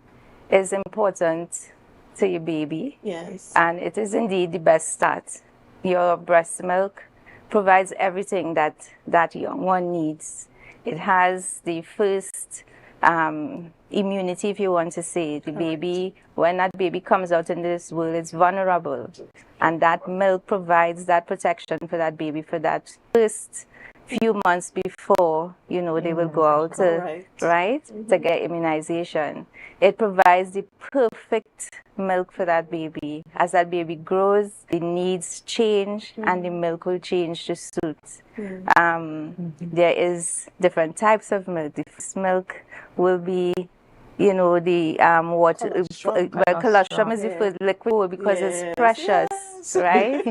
is important to your baby. Yes. And it is indeed the best start. Your breast milk provides everything that young one needs. It has the first immunity, if you want to say. The baby, when that baby comes out in this world, it's vulnerable. And that milk provides that protection for that baby for that first few months before, you know, they will go out to, to get immunization. It provides the perfect milk for that baby. As that baby grows, the needs change and the milk will change to suit. There is different types of milk. The first milk will be, you know, the water, colostrum is the first liquid because it's precious, right?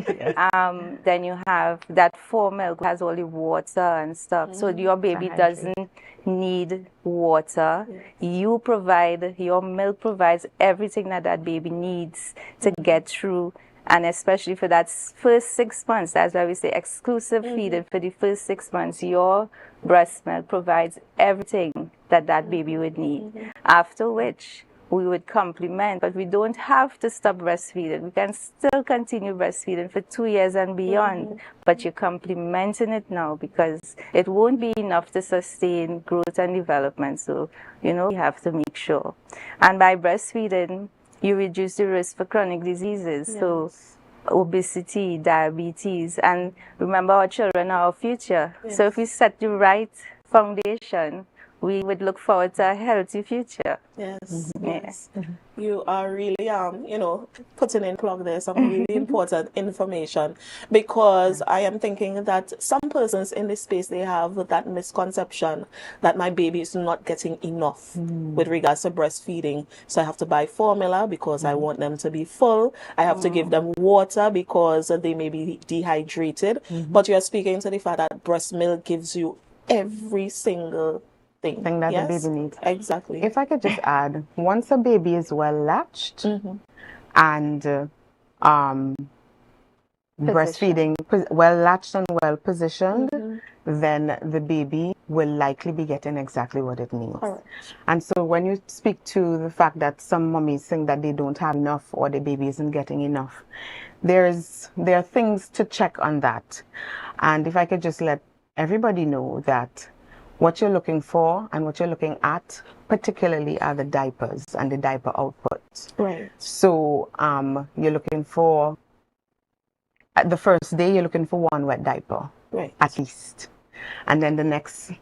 Then you have that fore milk has all the water and stuff. So your baby doesn't need water. You provide, your milk provides everything that that baby needs to get through. And especially for that first 6 months, that's why we say exclusive feeding for the first 6 months. Your breast milk provides everything that that baby would need. After which, we would complement, but we don't have to stop breastfeeding. We can still continue breastfeeding for 2 years and beyond, but you're complementing it now because it won't be enough to sustain growth and development. So, you know, you have to make sure. And by breastfeeding, you reduce the risk for chronic diseases. So obesity, diabetes, and remember our children are our future. So if we set the right foundation, we would look forward to a healthy future. Yes. You are really, you know, putting in plug there some really important information, because I am thinking that some persons in this space, they have that misconception that my baby is not getting enough with regards to breastfeeding. So I have to buy formula because I want them to be full. I have to give them water because they may be dehydrated. But you're speaking to the fact that breast milk gives you every single thing that the baby needs. Exactly. If I could just add, once a baby is well latched and breastfeeding well latched and well positioned, then the baby will likely be getting exactly what it needs. And so when you speak to the fact that some mummies think that they don't have enough or the baby isn't getting enough, there are things to check on that. And if I could just let everybody know that what you're looking for and what you're looking at particularly are the diapers and the diaper output. So you're looking for, at the first day, you're looking for 1 wet diaper, at least. And then the next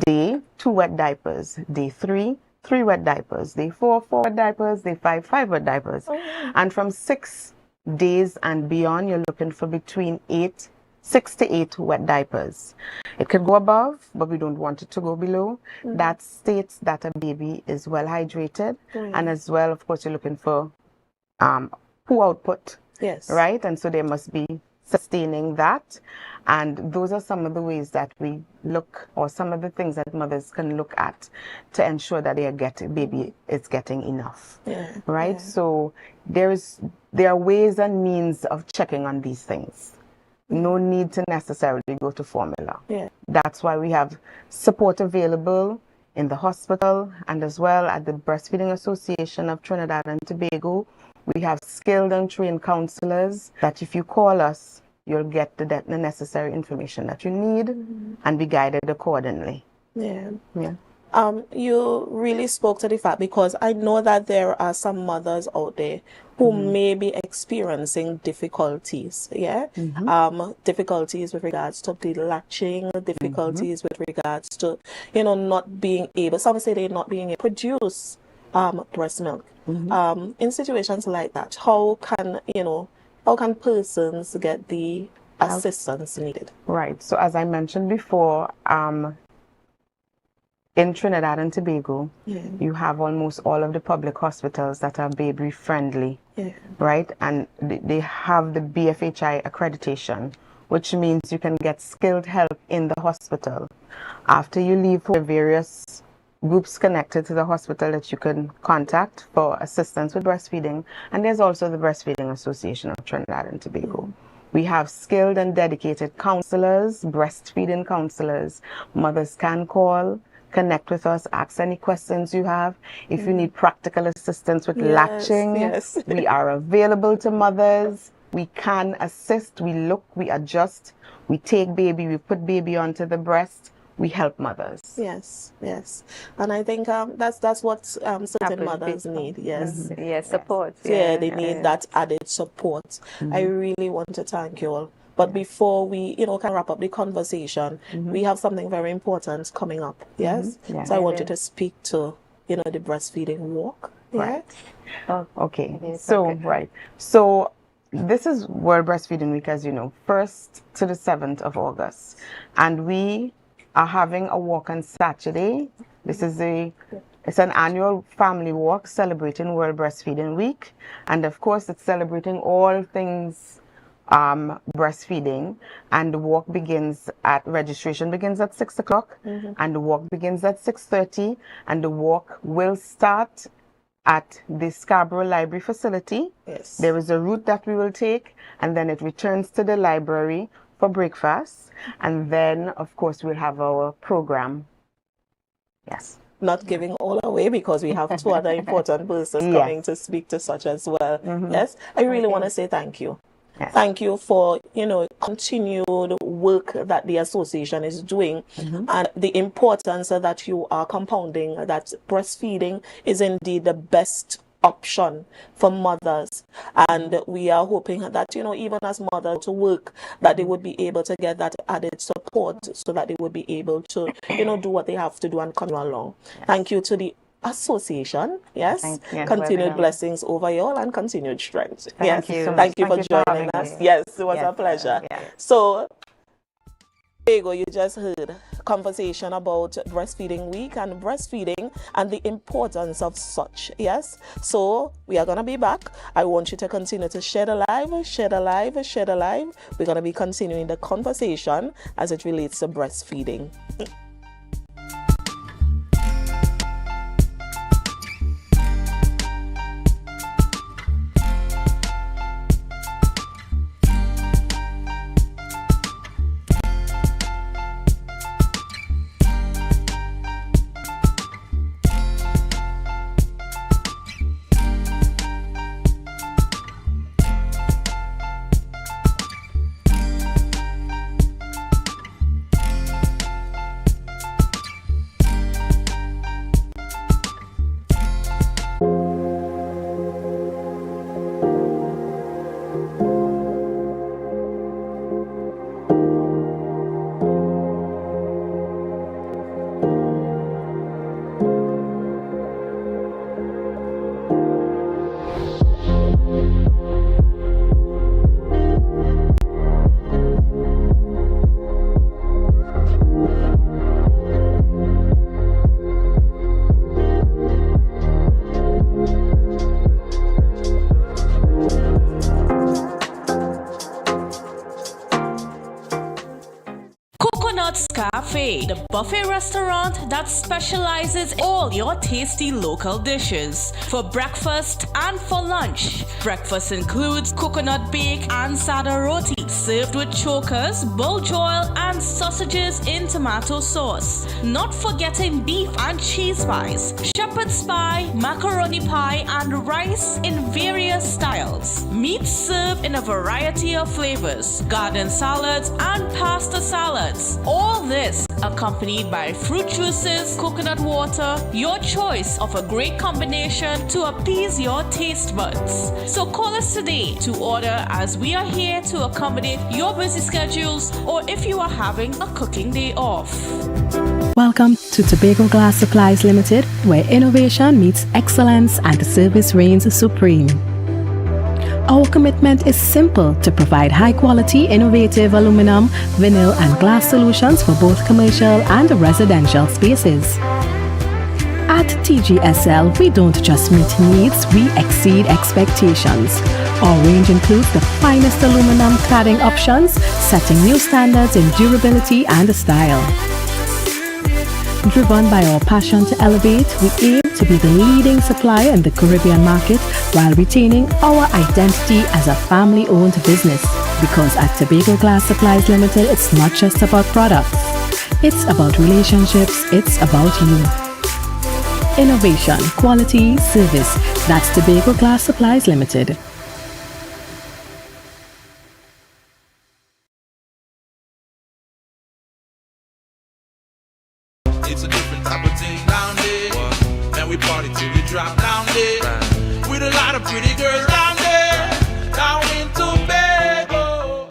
day, 2 wet diapers. Day 3, 3 wet diapers. Day 4, 4 wet diapers. Day 5, 5 wet diapers. And from 6 days and beyond, you're looking for between 6 to 8 wet diapers. It could go above, but we don't want it to go below. That states that a baby is well hydrated. And as well, of course, you're looking for poo output. Right? And so they must be sustaining that. And those are some of the ways that we look, or some of the things that mothers can look at to ensure that baby is getting enough. Right? So there are ways and means of checking on these things. No need to necessarily go to formula. That's why we have support available in the hospital and as well at the Breastfeeding Association of Trinidad and Tobago. We have skilled and trained counselors that if you call us, you'll get the necessary information that you need and be guided accordingly. You really spoke to the fact, because I know that there are some mothers out there who may be experiencing difficulties, difficulties with regards to the latching, difficulties with regards to, you know, not being able, some say they're not being able to produce breast milk. In situations like that, how can persons get the assistance needed? Right. So as I mentioned before, in Trinidad and Tobago, you have almost all of the public hospitals that are baby friendly, right? And they have the BFHI accreditation, which means you can get skilled help in the hospital. After you leave, there are various groups connected to the hospital that you can contact for assistance with breastfeeding. And there's also the Breastfeeding Association of Trinidad and Tobago. We have skilled and dedicated counselors, breastfeeding counselors. Mothers can call, connect with us, ask any questions you have. If you need practical assistance with latching, we are available to mothers. We can assist, we look, we adjust, we take baby, we put baby onto the breast, we help mothers. And I think that's what certain mothers need. Support. They need that added support. I really want to thank you all But before we, can wrap up the conversation, we have something very important coming up. Yes. Yeah. So I want you to speak to, the breastfeeding walk. Right. Okay. So this is World Breastfeeding Week, as you know, 1st to the 7th of August. And we are having a walk on Saturday. It's an annual family walk celebrating World Breastfeeding Week. And of course, it's celebrating all things breastfeeding. And the walk registration begins at 6 o'clock. And the walk begins at 6:30. And the walk will start at the Scarborough Library facility. Yes. There is a route that we will take, and then it returns to the library for breakfast. And then, of course, we'll have our program. Yes. Not giving all away, because we have two other important persons coming to speak to such as well. Yes. I really want to say thank you. Yes. Thank you for, continued work that the association is doing, and the importance that you are compounding, that breastfeeding is indeed the best option for mothers. And we are hoping that, even as mothers to work, that they would be able to get that added support so that they would be able to, do what they have to do and continue along. Yes. Thank you to the association. Yes. Continued blessings over you all and continued strength. Thank you. Thank you for joining us. Yes, it was a pleasure. So, Tobago, you just heard conversation about breastfeeding week and breastfeeding and the importance of such. Yes. So we are going to be back. I want you to continue to share the live, share the live, share the live. We're going to be continuing the conversation as it relates to breastfeeding. Cafe, the buffet restaurant that specializes in all your tasty local dishes. For breakfast and for lunch. Breakfast includes coconut bake and sada roti, served with chokers, bull joil, and sausages in tomato sauce. Not forgetting beef and cheese pies, shepherd's pie, macaroni pie, and rice in various styles. Meat served in a variety of flavors, garden salads, and pasta salads. All this accompanied by fruit juices, coconut water, your choice of a great combination to appease your taste buds. So call us today to order, as we are here to accommodate your busy schedules or if you are having a cooking day off. Welcome to Tobago Glass Supplies Limited, where innovation meets excellence and service reigns supreme. Our commitment is simple: to provide high-quality, innovative aluminum, vinyl, and glass solutions for both commercial and residential spaces. At TGSL, we don't just meet needs, we exceed expectations. Our range includes the finest aluminum cladding options, setting new standards in durability and style. Driven by our passion to elevate, we aim to be the leading supplier in the Caribbean market while retaining our identity as a family-owned business. Because at Tobago Glass Supplies Limited, it's not just about products. It's about relationships, it's about you. Innovation, quality, service. That's Tobago Glass Supplies Limited. It's a different type of thing down there. And we party till we drop down there. With a lot of pretty girls down there. Down in Tobago.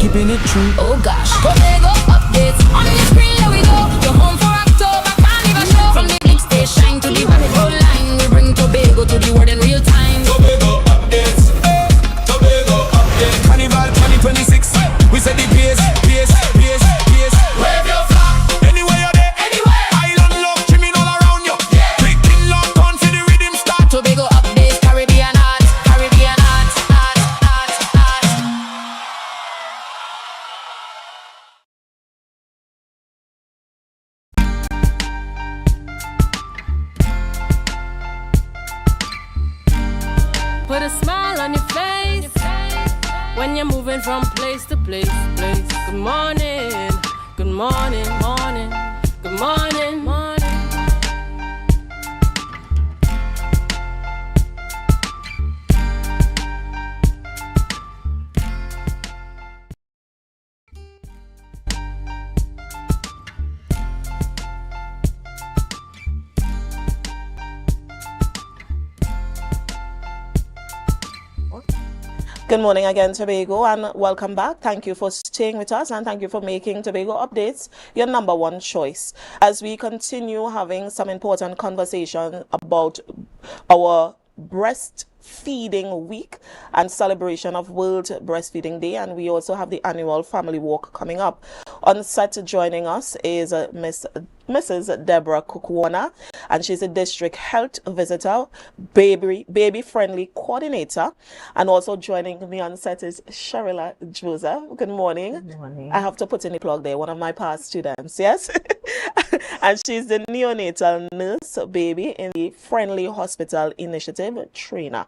keeping it true. Oh gosh, Tobago updates on the screen. Here we go. You're home for October Carnival show. From the big stage shine to the road line, we bring Tobago to the world in real time. Tobago updates. Tobago updates. Carnival 2026. We set the pace, pace, pace, pace. Wave your flag anywhere you're there. Anywhere. Island love trimming all around you. Yeah. Big thing lock on for the rhythm start. Tobago updates, Caribbean art, Caribbean art, art, art, art. Put a smile on your face when you're moving from place to place, place. Good morning, good morning, morning, good morning, morning. Good morning again, Tobago, and welcome back. Thank you for staying with us, and thank you for making Tobago Updates your #1 choice. As we continue having some important conversation about our breastfeeding week and celebration of World Breastfeeding Day, and we also have the annual family walk coming up. On set joining us is Mrs. Deborah Cookwarner, and she's a district health visitor, baby friendly coordinator, and also joining me on set is Sharilla Joseph. Good morning. Good morning. I have to put in a plug there, one of my past students, yes? And she's the neonatal nurse baby in the Friendly Hospital Initiative trainer.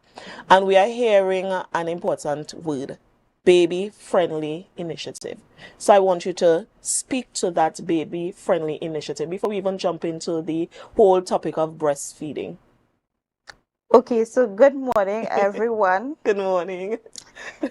And we are hearing an important word, baby friendly initiative. So I want you to speak to that baby friendly initiative before we even jump into the whole topic of breastfeeding. Okay, so good morning, everyone. Good morning.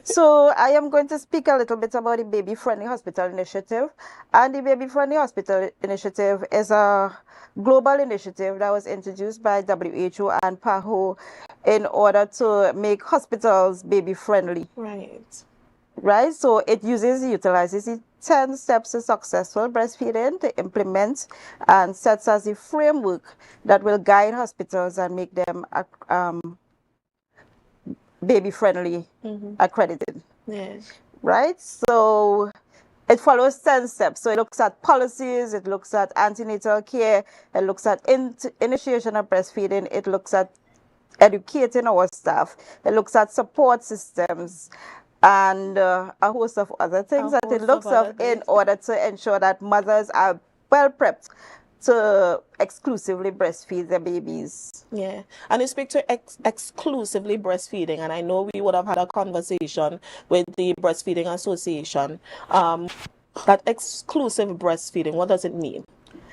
So I am going to speak a little bit about the Baby Friendly Hospital Initiative. And the Baby Friendly Hospital Initiative is a global initiative that was introduced by WHO and PAHO in order to make hospitals baby friendly. Right, so it utilizes the 10 steps to successful breastfeeding to implement and sets as a framework that will guide hospitals and make them baby friendly accredited. Yes. Right, so it follows 10 steps. So it looks at policies, it looks at antenatal care, it looks at initiation of breastfeeding, it looks at educating our staff, it looks at support systems, and a host of other things that it looks at in order to ensure that mothers are well prepped to exclusively breastfeed their babies. Yeah, and you speak to exclusively breastfeeding, and I know we would have had a conversation with the Breastfeeding Association. That exclusive breastfeeding, what does it mean?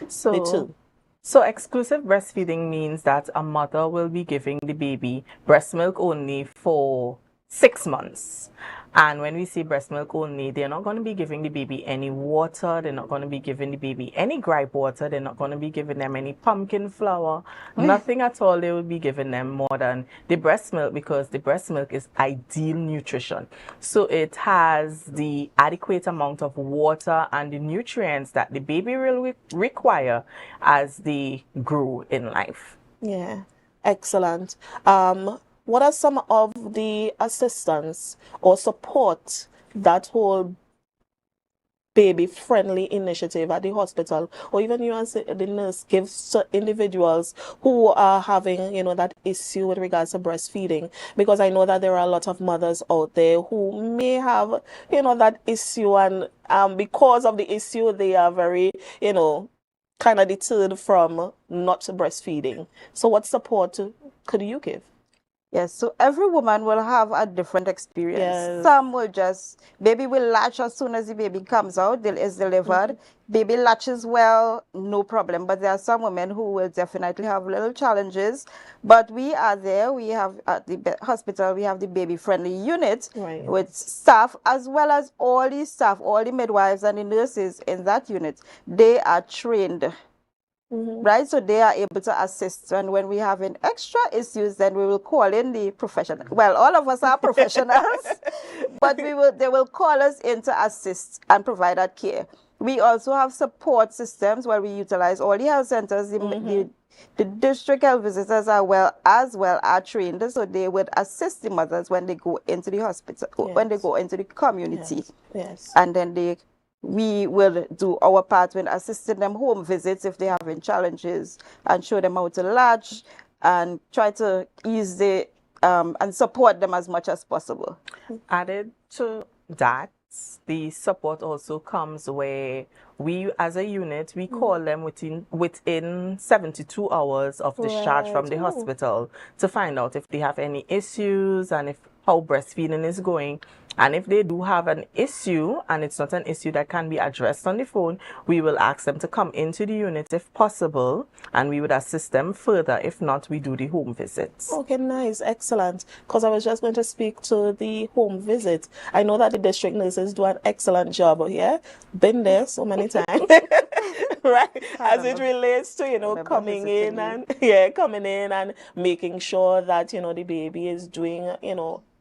So exclusive breastfeeding means that a mother will be giving the baby breast milk only for 6 months. And when we say breast milk only, they're not going to be giving the baby any water. They're not going to be giving the baby any gripe water. They're not going to be giving them any pumpkin flour. Nothing at all. They will be giving them more than the breast milk, because the breast milk is ideal nutrition. So it has the adequate amount of water and the nutrients that the baby will require as they grow in life. Yeah, excellent. What are some of the assistance or support that whole baby-friendly initiative at the hospital, or even you as the nurse, gives to individuals who are having, that issue with regards to breastfeeding? Because I know that there are a lot of mothers out there who may have, that issue, and because of the issue, they are very, kind of deterred from not breastfeeding. So what support could you give? Yes, so every woman will have a different experience. Yes. Some will baby will latch as soon as the baby comes out, is delivered. Baby latches well, no problem. But there are some women who will definitely have little challenges. But we are there. We have at the hospital, we have the baby-friendly unit with staff, as well as all the staff, all the midwives and the nurses in that unit. They are trained right? So they are able to assist. And when we have an extra issues, then we will call in the professional. Well, all of us are professionals, but they will call us in to assist and provide that care. We also have support systems where we utilize all the health centers. The district health visitors are are trained, so they would assist the mothers when they go into the hospital, when they go into the community. Yes. And then we will do our part when assisting them home visits if they're having challenges, and show them how to latch and try to ease and support them as much as possible. Added to that, the support also comes where we as a unit, we call them within 72 hours of discharge from the hospital to find out if they have any issues and how breastfeeding is going. And if they do have an issue and it's not an issue that can be addressed on the phone, we will ask them to come into the unit if possible, and we would assist them further. If not, we do the home visits. Okay, nice, excellent. Because I was just going to speak to the home visit. I know that the district nurses do an excellent job. Yeah, been there so many times. Right, as it relates to coming in and making sure that the baby is doing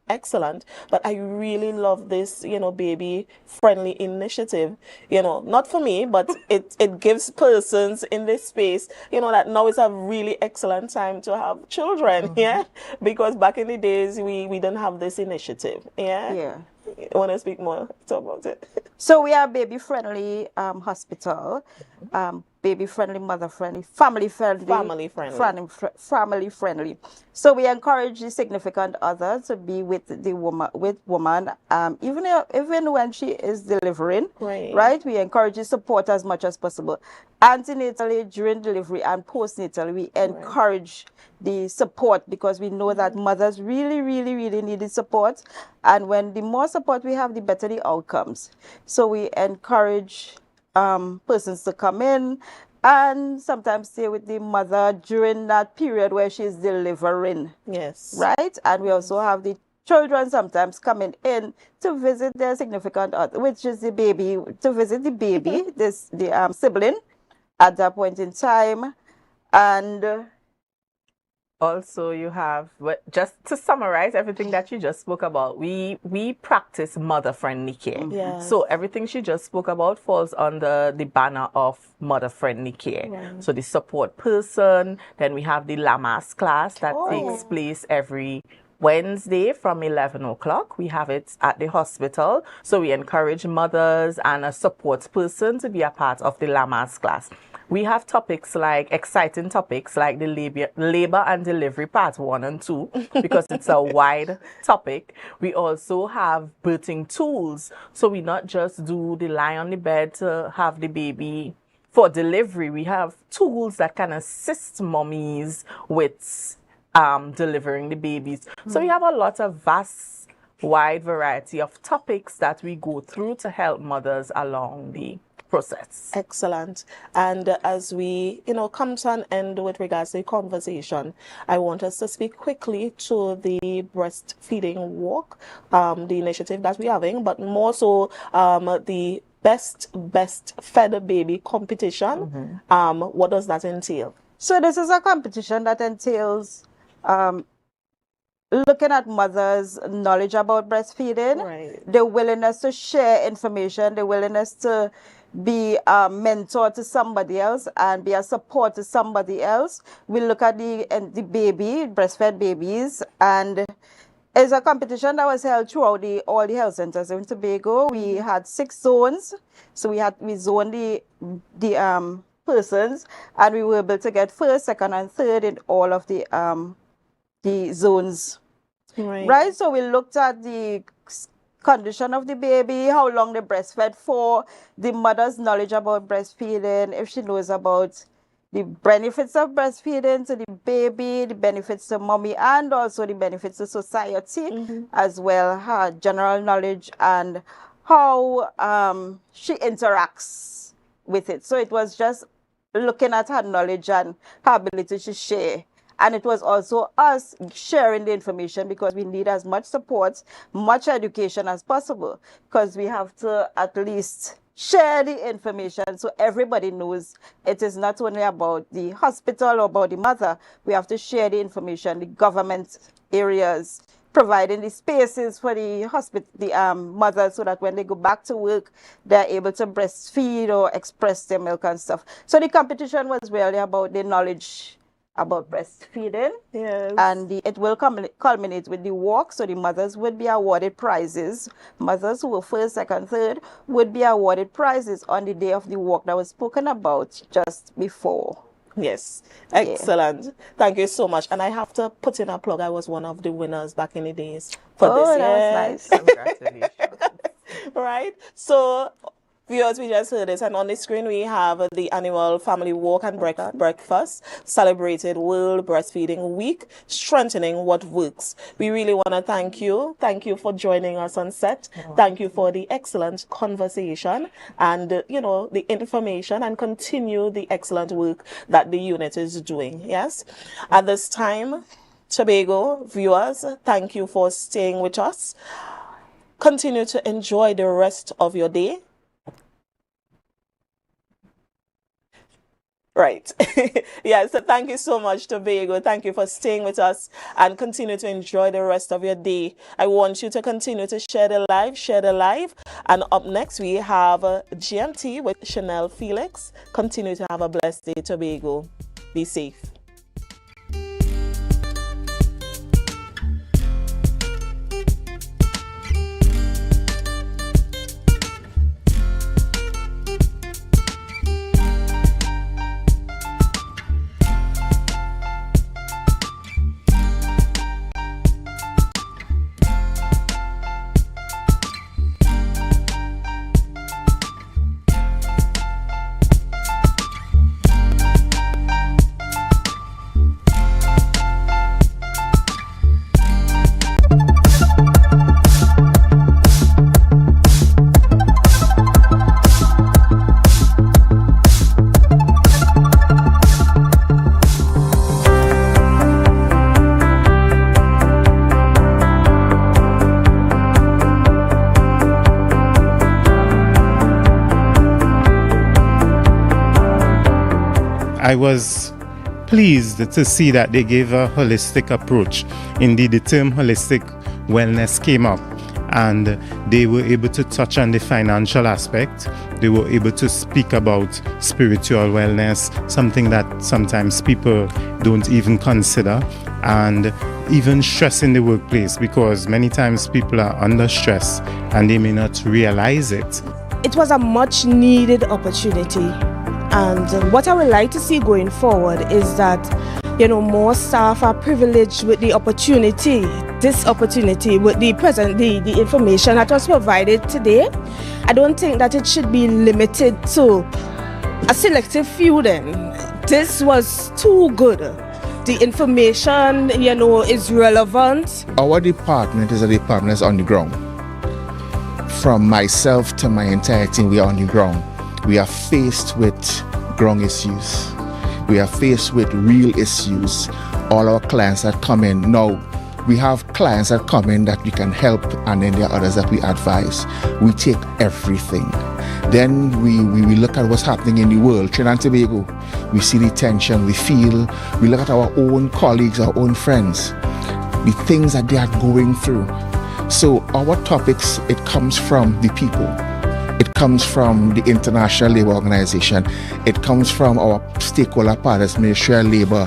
excellent. But I really love this baby friendly initiative. Not for me, but it gives persons in this space that now is a really excellent time to have children. Because back in the days we didn't have this initiative. I want to speak more about it. So we are baby friendly hospital, baby friendly, mother friendly, family friendly. Family friendly. So we encourage the significant other to be with the woman, even when she is delivering. Right. We encourage the support as much as possible. Antenatally, during delivery, and postnatal, we encourage the support, because we know that mothers really, really, really need the support. And when the more support we have, the better the outcomes. So we encourage persons to come in and sometimes stay with the mother during that period where she's delivering. Yes. Right? And we also have the children sometimes coming in to visit their significant other, which is the baby, to visit the baby, the sibling at that point in time. And also, you have, just to summarize everything that you just spoke about, we practice mother-friendly care. Yes. So everything she just spoke about falls under the banner of mother-friendly care. So the support person, then we have the Lamas class that takes place every Wednesday from 11 o'clock. We have it at the hospital. So we encourage mothers and a support person to be a part of the Lamas class. We have exciting topics like the labor and delivery part 1 and 2, because it's a wide topic. We also have birthing tools. So we not just do the lie on the bed to have the baby for delivery. We have tools that can assist mommies with delivering the babies. So we have a lot of wide variety of topics that we go through to help mothers along the process. Excellent. And as we come to an end with regards to the conversation, I want us to speak quickly to the breastfeeding walk, the initiative that we're having, but more so the best fed baby competition. What does that entail? So this is a competition that entails looking at mothers' knowledge about breastfeeding, the willingness to share information, the willingness to be a mentor to somebody else and be a support to somebody else. We look at the baby, breastfed babies, and it's a competition that was held throughout all the health centers in Tobago. We had 6 zones, so we zoned the persons, and we were able to get 1st, 2nd, and 3rd in all of the zones. Right. So we looked at the condition of the baby, how long they breastfed for, the mother's knowledge about breastfeeding, if she knows about the benefits of breastfeeding to the baby, the benefits to mommy, and also the benefits to society, as well, her general knowledge and how she interacts with it. So it was just looking at her knowledge and her ability to share. And it was also us sharing the information, because we need as much support, much education as possible, because we have to at least share the information so everybody knows it is not only about the hospital or about the mother. We have to share the information, the government areas, providing the spaces for the hospital, the mothers, so that when they go back to work, they're able to breastfeed or express their milk and stuff. So the competition was really about the knowledge about breastfeeding. Yes. And it will culminate with the walk. So the mothers would be awarded prizes. Mothers who were first, second, third would be awarded prizes on the day of the walk that was spoken about just before. Yes, excellent. Thank you so much. And I have to put in a plug. I was one of the winners back in the days for this. That was nice. Congratulations. Right. So, viewers, we just heard this, and on the screen we have the annual family walk and breakfast celebrated World Breastfeeding Week, strengthening what works. We really want to thank you. Thank you for joining us on set. Thank you for the excellent conversation and, you know, the information, and continue the excellent work that the unit is doing. Yes. At this time, Tobago viewers, thank you for staying with us. Continue to enjoy the rest of your day. Right. Yeah, so thank you so much, Tobago. Thank you for staying with us, and continue to enjoy the rest of your day. I want you to continue to share the live. And up next, we have GMT with Chanel Felix. Continue to have a blessed day, Tobago. Be safe. I was pleased to see that they gave a holistic approach. Indeed, the term holistic wellness came up, and they were able to touch on the financial aspect. They were able to speak about spiritual wellness, something that sometimes people don't even consider, and even stress in the workplace, because many times people are under stress and they may not realize it. It was a much needed opportunity. And what I would like to see going forward is that, you know, more staff are privileged with the opportunity, with the information that was provided today. I don't think that it should be limited to a selective few then. This was too good. The information, you know, is relevant. Our department is a department that's on the ground. From myself to my entire team, we are on the ground. We are faced with ground issues. We are faced with real issues. All our clients that come in. Now, we have clients that come in that we can help, and then there are others that we advise. We take everything. Then we look at what's happening in the world, Trinidad and Tobago. We see the tension, we look at our own colleagues, our own friends, the things that they are going through. So our topics, it comes from the people. It comes from the International Labour Organization. It comes from our stakeholder partners, Ministry of Labour,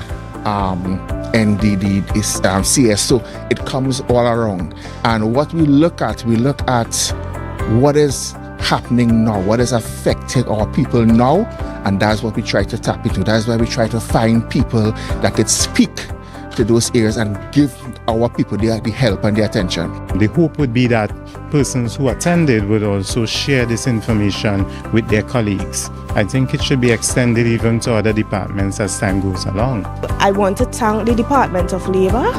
NDD, CS. So it comes all around. And what we look at what is happening now, what is affecting our people now, and that's what we try to tap into. That's why we try to find people that could speak to those areas and give our people the help and the attention. The hope would be that persons who attended would also share this information with their colleagues. I think it should be extended even to other departments as time goes along. I want to thank the Department of Labour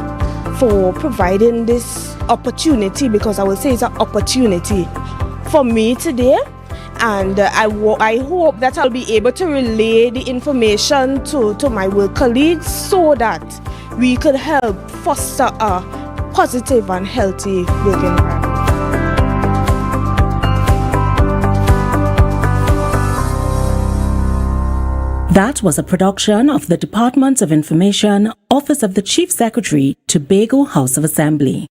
for providing this opportunity, because I will say it's an opportunity for me today. And I hope that I'll be able to relay the information to my work colleagues so that we could help foster a positive and healthy work environment. That was a production of the Department of Information, Office of the Chief Secretary, Tobago House of Assembly.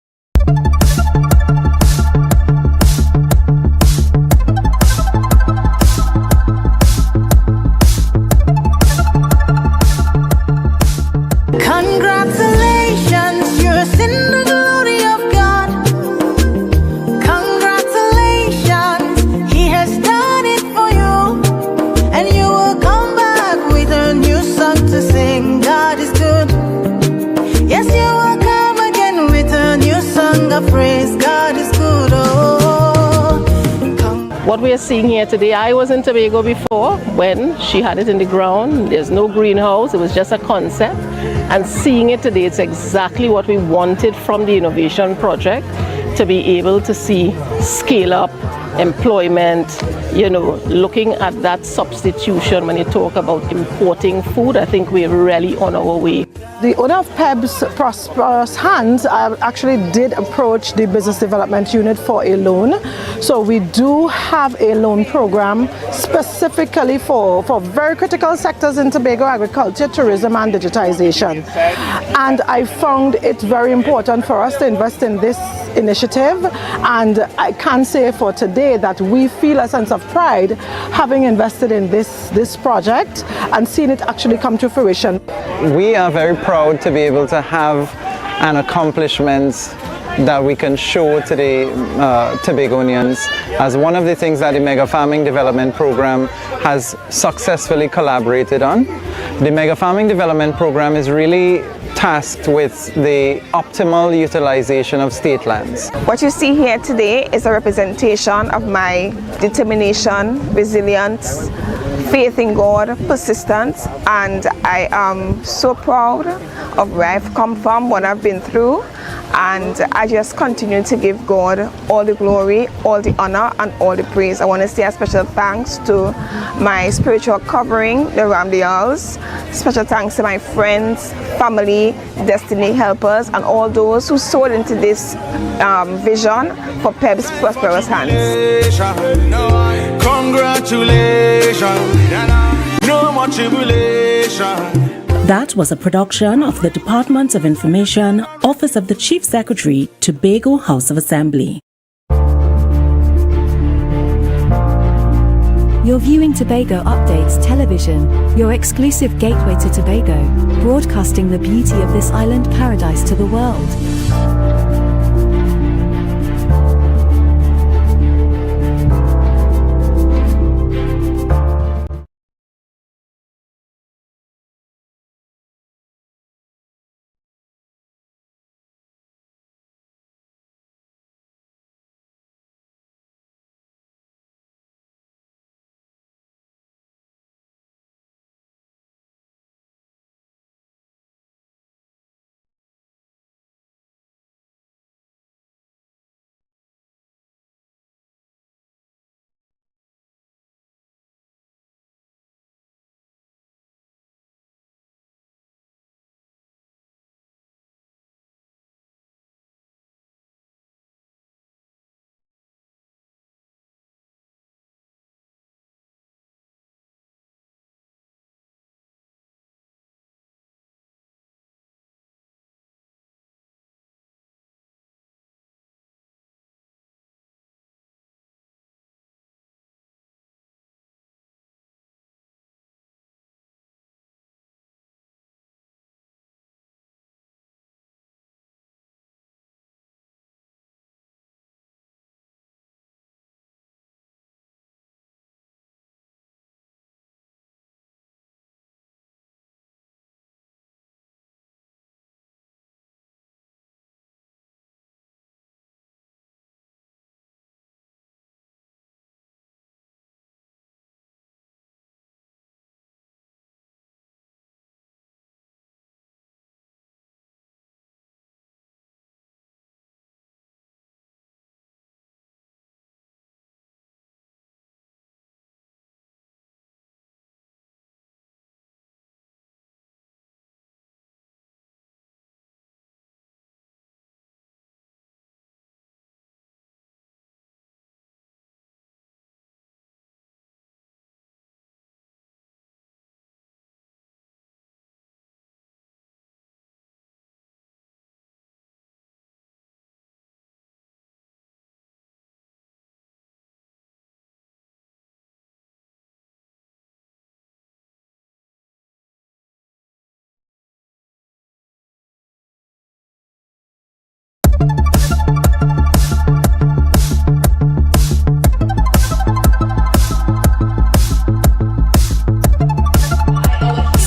Congratulations, you're in the glory of God. Congratulations, He has done it for you. And you will come back with a new song to sing. God is good. Yes, you will come again with a new song of praise. God is good. What we are seeing here today, I was in Tobago before when she had it in the ground. There's no greenhouse, it was just a concept. And seeing it today, it's exactly what we wanted from the innovation project, to be able to see scale up employment, looking at that substitution when you talk about importing food. I think we're really on our way. The owner of PEB's Prosperous Hands actually did approach the Business Development Unit for a loan. So we do have a loan program specifically for very critical sectors in Tobago: agriculture, tourism and digitization. And I found it very important for us to invest in this initiative, and I can say for today that we feel a sense of pride having invested in this project and seeing it actually come to fruition. We are very proud to be able to have an accomplishment that we can show to the Tobagonians as one of the things that the Mega Farming Development Program has successfully collaborated on. The Mega Farming Development Program is really tasked with the optimal utilization of state lands. What you see here today is a representation of my determination, resilience, faith in God, persistence, and I am so proud of where I've come from, what I've been through, and I just continue to give God all the glory, all the honor, and all the praise. I want to say a special thanks to my spiritual covering, the Ramdials. Special thanks to my friends, family, destiny helpers, and all those who sold into this vision for PEB's Prosperous Hands. Congratulations, no more tribulation. That was a production of the Department of Information, Office of the Chief Secretary, Tobago House of Assembly. You're viewing Tobago Updates Television, your exclusive gateway to Tobago, broadcasting the beauty of this island paradise to the world.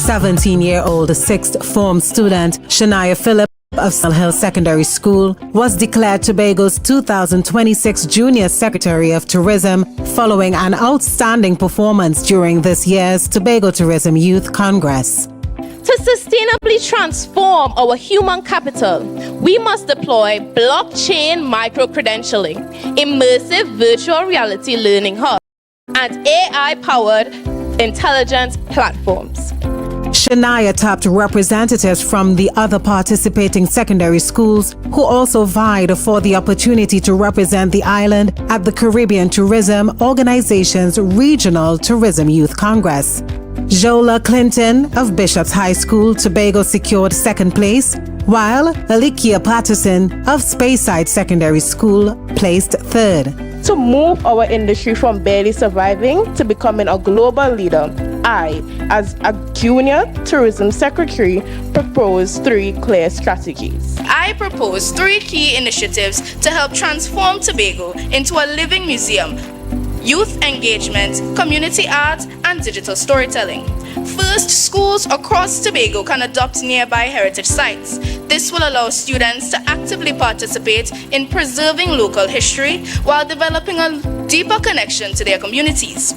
17-year-old sixth form student Shania Phillip of Sal Hill Secondary School was declared Tobago's 2026 Junior Secretary of Tourism following an outstanding performance during this year's Tobago Tourism Youth Congress. To sustainably transform our human capital, we must deploy blockchain micro-credentialing, immersive virtual reality learning hubs, and AI-powered intelligence platforms. Shania tapped representatives from the other participating secondary schools who also vied for the opportunity to represent the island at the Caribbean Tourism Organization's Regional Tourism Youth Congress. Jola Clinton of Bishop's High School, Tobago secured second place, while Alikia Patterson of Speyside Secondary School placed third. To move our industry from barely surviving to becoming a global leader, I, as a junior tourism secretary, propose 3 clear strategies. I propose 3 key initiatives to help transform Tobago into a living museum: youth engagement, community art, and digital storytelling. First, schools across Tobago can adopt nearby heritage sites. This will allow students to actively participate in preserving local history while developing a deeper connection to their communities.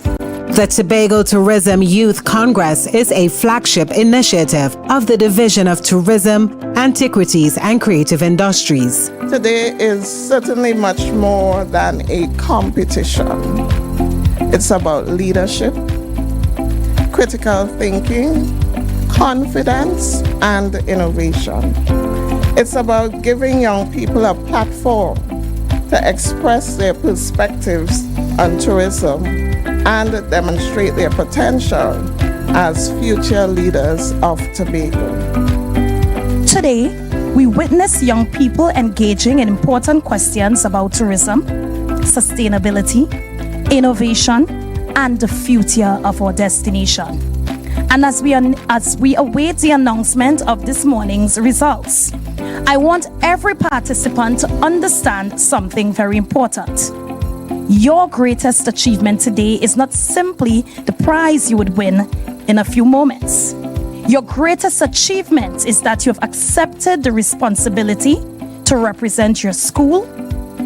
The Tobago Tourism Youth Congress is a flagship initiative of the Division of Tourism, Antiquities and Creative Industries. Today is certainly much more than a competition. It's about leadership, critical thinking, confidence, and innovation. It's about giving young people a platform to express their perspectives on tourism and demonstrate their potential as future leaders of Tobago. Today, we witness young people engaging in important questions about tourism, sustainability, innovation, and the future of our destination. And as we await the announcement of this morning's results, I want every participant to understand something very important. Your greatest achievement today is not simply the prize you would win in a few moments. Your greatest achievement is that you have accepted the responsibility to represent your school,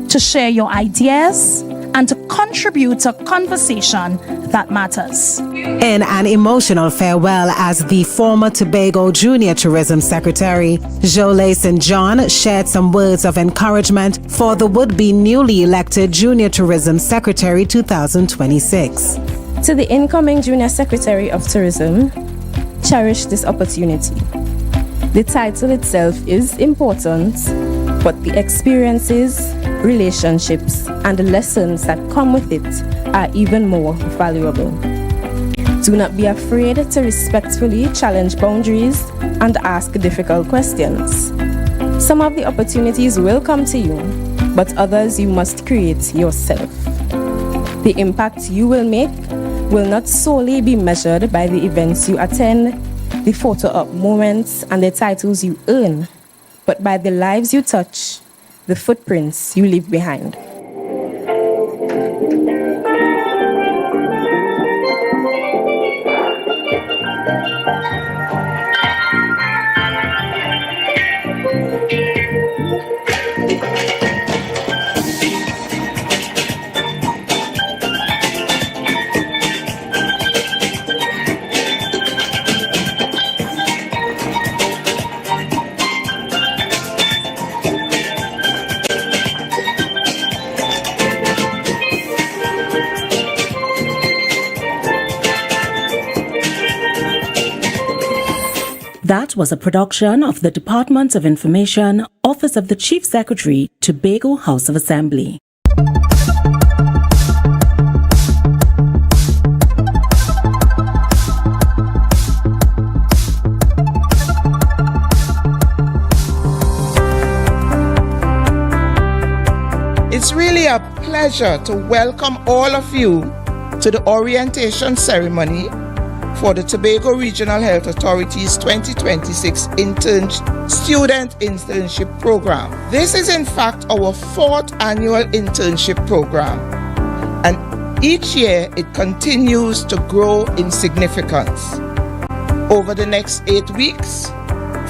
to share your ideas, and to contribute to a conversation that matters. In an emotional farewell as the former Tobago Junior Tourism Secretary, Jolie St. John shared some words of encouragement for the would-be newly elected Junior Tourism Secretary 2026. To the incoming Junior Secretary of Tourism, cherish this opportunity. The title itself is important, but the experiences, relationships, and the lessons that come with it are even more valuable. Do not be afraid to respectfully challenge boundaries and ask difficult questions. Some of the opportunities will come to you, but others you must create yourself. The impact you will make will not solely be measured by the events you attend, the photo op moments, and the titles you earn, but by the lives you touch, the footprints you leave behind. That was a production of the Department of Information, Office of the Chief Secretary, Tobago House of Assembly. It's really a pleasure to welcome all of you to the orientation ceremony for the Tobago Regional Health Authority's 2026 Student Internship Program. This is in fact our 4th annual internship program, and each year it continues to grow in significance. Over the next 8 weeks,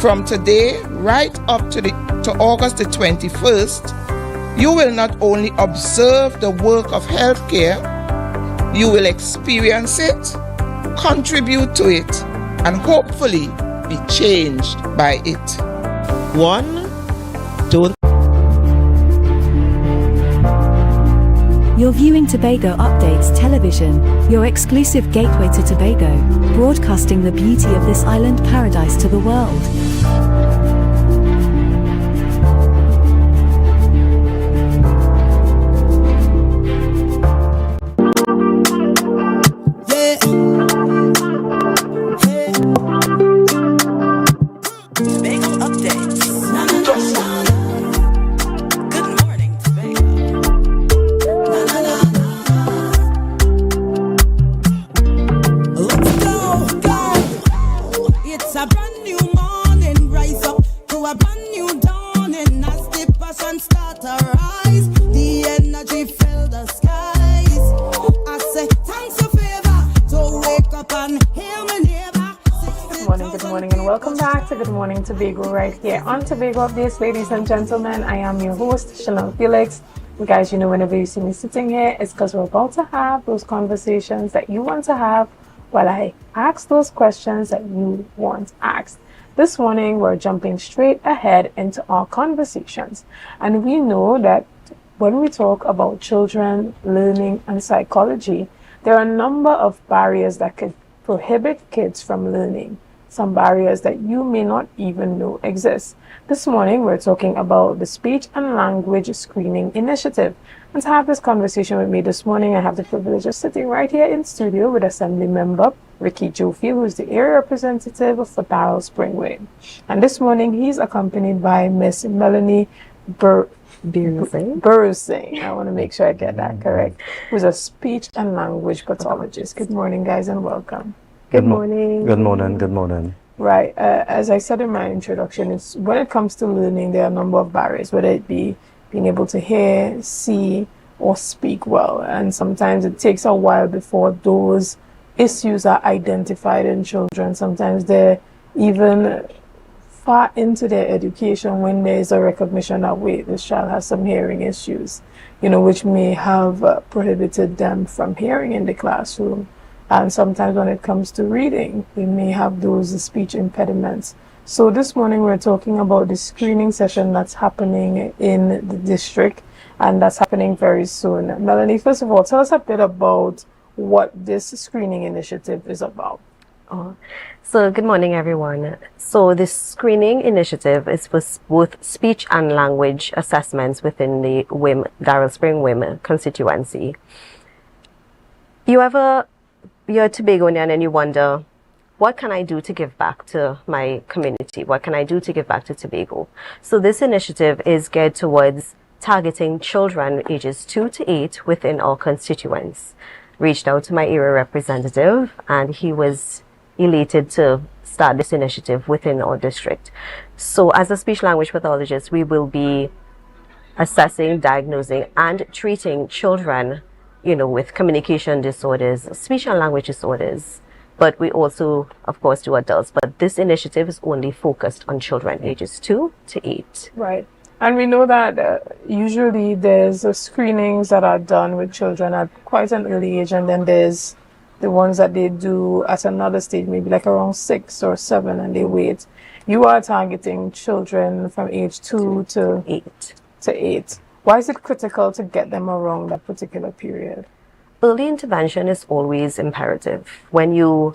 from today right up to August the 21st, you will not only observe the work of healthcare, you will experience it, contribute to it, and hopefully be changed by it. 1. Don't. You're viewing Tobago Updates Television, your exclusive gateway to Tobago, broadcasting the beauty of this island paradise to the world. Tobago right here on Tobago Updates, ladies and gentlemen. I am your host, Chanel Felix. You guys, you know, whenever you see me sitting here, it's because we're about to have those conversations that you want to have while I ask those questions that you want asked. This morning, we're jumping straight ahead into our conversations. And we know that when we talk about children, learning, and psychology, there are a number of barriers that could prohibit kids from learning. Some barriers that you may not even know exist. This morning, we're talking about the Speech and Language Screening Initiative. And to have this conversation with me this morning, I have the privilege of sitting right here in studio with Assembly Member Ricky Jofield, who's the area representative for Darrell Springway. And this morning, he's accompanied by Miss Melanie Burusing. I want to make sure I get that correct. Who's a speech and language pathologist. Good morning, guys, and welcome. Good morning. Good morning. Good morning. Right. As I said in my introduction, it's when it comes to learning, there are a number of barriers, whether it be being able to hear, see, or speak well. And sometimes it takes a while before those issues are identified in children. Sometimes they're even far into their education when there's a recognition that, wait, this child has some hearing issues, you know, which may have prohibited them from hearing in the classroom. And sometimes when it comes to reading, we may have those speech impediments. So this morning we're talking about the screening session that's happening in the district, and that's happening very soon. Melanie, first of all, tell us a bit about what this screening initiative is about. So good morning, everyone. So this screening initiative is for both speech and language assessments within the Darrell Spring WIM constituency. You're a Tobagonian and you wonder, what can I do to give back to my community? What can I do to give back to Tobago? So this initiative is geared towards targeting children ages 2 to 8 within our constituents. Reached out to my area representative and he was elated to start this initiative within our district. So as a speech language pathologist, we will be assessing, diagnosing, and treating children, you know, with communication disorders, speech and language disorders, but we also, of course, do adults. But this initiative is only focused on children ages 2 to 8. Right. And we know that usually there's screenings that are done with children at quite an early age, and then there's the ones that they do at another stage, maybe like around 6 or 7, and they wait. You are targeting children from age 2 to 8. Why is it critical to get them around that particular period? Early intervention is always imperative. When you